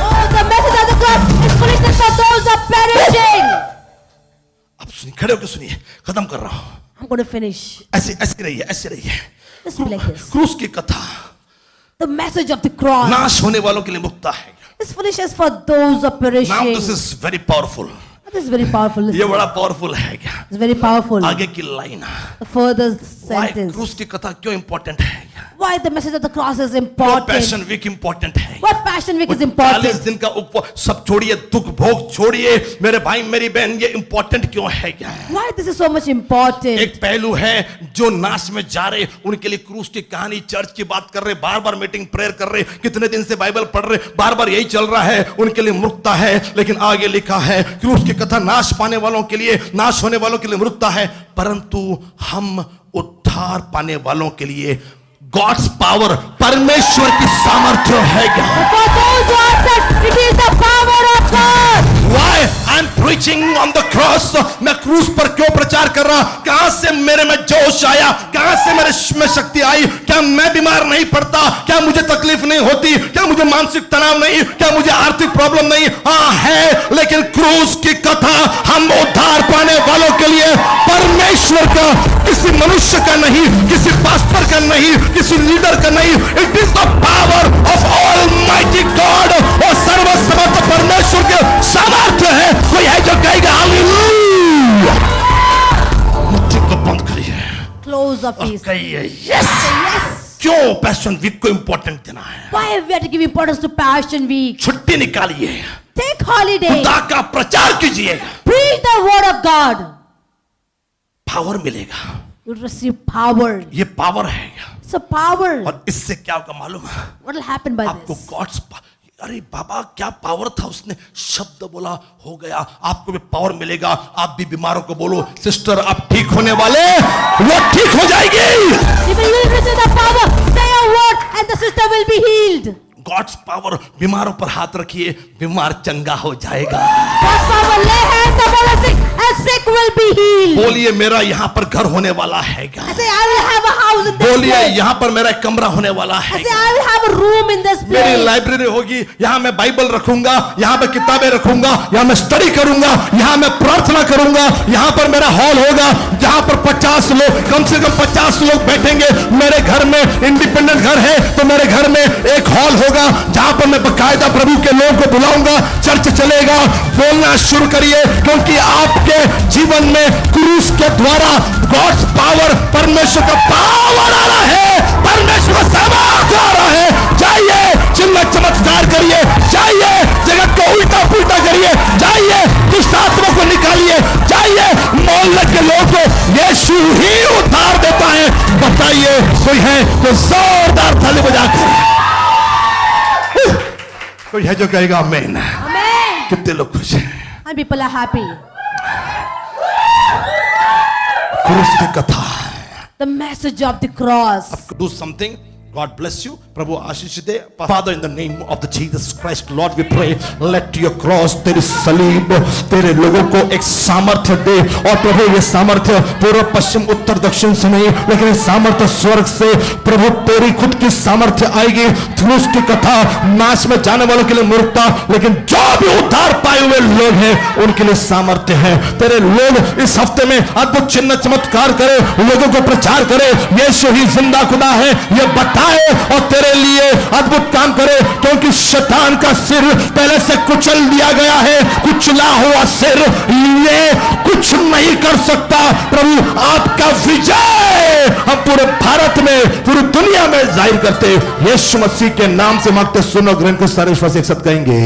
Oh, the message of the cross is foolishness for those who are perishing. अब सुनिए, खड़े होकर सुनिए, खत्म कर रहा हूं। I'm going to finish. ऐसे रहिए, ऐसे रहिए। Just be like this. क्रूस की कथा The message of the cross नाश होने वालों के लिए मुक्ता है। is foolishness for those who are Now perishing. this is very powerful. This is very powerful. ये Listen. बड़ा पावरफुल है क्या? It's very powerful. आगे की line, The further Why sentence. क्रूस की कथा क्यों इंपॉर्टेंट है? Why the message of the cross is क्यों important? पैशन वीक इंपॉर्टेंट है? What Passion Week is 40 important? दिन का उपवास सब छोड़िए, दुख भोग छोड़िए। मेरे भाई मेरी बहन, ये इंपॉर्टेंट क्यों है क्या? Why this is so much important? एक पहलू है, जो नाश में जा रहे उनके लिए क्रूस की कहानी, चर्च की बात कर रहे, बार बार मीटिंग प्रेयर कर रहे, कितने दिन से बाइबल पढ़ रहे, बार बार यही चल रहा है, उनके लिए मूर्खता है। लेकिन आगे लिखा है, क्रूस की कथा नाश पाने वालों के लिए, नाश होने वालों के लिए मूर्खता है, परंतु हम उद्धार पाने वालों के लिए गॉड्स पावर, परमेश्वर की सामर्थ्य है क्या? For those who are said, it is the power of God. Why I'm preaching on the cross? मैं क्रूस पर क्यों प्रचार कर रहा? कहां से मेरे में जोश आया? कहां से मेरे में शक्ति आई? क्या मैं बीमार नहीं पड़ता? क्या मुझे तकलीफ नहीं होती? क्या मुझे मानसिक तनाव नहीं? क्या मुझे आर्थिक प्रॉब्लम नहीं? हाँ है, लेकिन क्रूस की कथा हम उद्धार पाने वालों के लिए परमेश्वर का, किसी मनुष्य का नहीं, किसी पास्टर का नहीं, किसी लीडर का नहीं, it is the power of almighty God. और सर्वसमर्थ परमेश्वर के सामर्थ्य है। कोई है जो कहेगा हालेलुया? मुट्ठी को बंद करिए Close the और feast. कहिए यस। Yes. क्यों पैशन वीक को इंपॉर्टेंट देना है? Why we have to give importance to Passion Week? छुट्टी निकालिए, Take holiday. खुदा का प्रचार कीजिए, Preach the word of God. Power मिलेगा। You'll receive power. ये पावर है It's a power. और इससे क्या होगा मालूम है? What will happen by आपको this? गॉड्स, अरे बाबा क्या पावर था, उसने शब्द बोला हो गया। आपको भी पावर मिलेगा। आप भी बीमारों को बोलो सिस्टर आप ठीक होने वाले, वो ठीक हो जाएगी। If you will receive the power, say a word and the sister will be healed. God's power, बीमारों पर हाथ रखिए, बीमार चंगा हो जाएगा। God's power, lay hands upon the sick and sick will be healed. बोलिए मेरा यहाँ पर घर होने वाला है। I say I will have a house in this बोलिए place. यहाँ पर मेरा एक कमरा होने वाला I है। say I will have a room in this मेरी place. लाइब्रेरी होगी, यहाँ मैं बाइबल रखूंगा, यहाँ पे किताबें रखूंगा, यहाँ मैं स्टडी करूंगा, यहाँ मैं प्रार्थना करूंगा, यहाँ पर मेरा हॉल होगा जहाँ पर 50 लोग, कम से कम 50 लोग बैठेंगे। मेरे घर में इंडिपेंडेंट घर है तो मेरे घर में एक हॉल होगा जहां पर मैं बकायदा प्रभु के लोगों को बुलाऊंगा। चर्च चलेगा। बोलना शुरू करिए, क्योंकि आपके जीवन में क्रूस के द्वारा गॉड्स पावर, परमेश्वर का पावर आ रहा है, परमेश्वर का सामर्थ्य आ रहा है। जाइए चिन्ह चमत्कार करिए, जाइए जगत को उल्टा पुल्टा करिए, जाइए दुष्ट आत्मा को निकालिए, जाइए मोहल्ले के लोगों को यीशु ही उद्धार देता है। बताइए कोई है तो जोरदार ताली बजाकर कोई है जो कहेगा आमीन। Amen. कितने लोग खुश हैं? And people are happy. क्रूस की कथा। The message of the cross. Do something. God bless you. Prabhu Ashish they. Father, in the name of the Jesus Christ, Lord, we pray, let your cross, तेरी सलीब तेरे लोगों को एक सामर्थ्य दे। और प्रभु ये सामर्थ्य पूर्व पश्चिम उत्तर दक्षिण से नहीं, लेकिन सामर्थ्य स्वर्ग से। प्रभु तेरी खुद की सामर्थ्य आएगी। क्रूस की कथा नाश में जाने वालों के लिए मूर्खता, लेकिन जो भी उद्धार पाए हुए लोग हैं उनके लिए सामर्थ्य है। तेरे लोग इस हफ्ते में अद्भुत चिन्ह चमत्कार करे, लोगों को प्रचार करे यीशु ही जिंदा खुदा है ये बताए, और तेरे लिए अद्भुत काम करे, क्योंकि शैतान का सिर पहले से कुचल दिया गया है। कुचला हुआ सिर ये कुछ नहीं कर सकता। प्रभु आपका विजय हम पूरे भारत में, पूरी दुनिया में जाहिर करते यीशु मसीह के नाम से मांगते। सुनो ग्रहण को सारे विश्वासी एक साथ कहेंगे।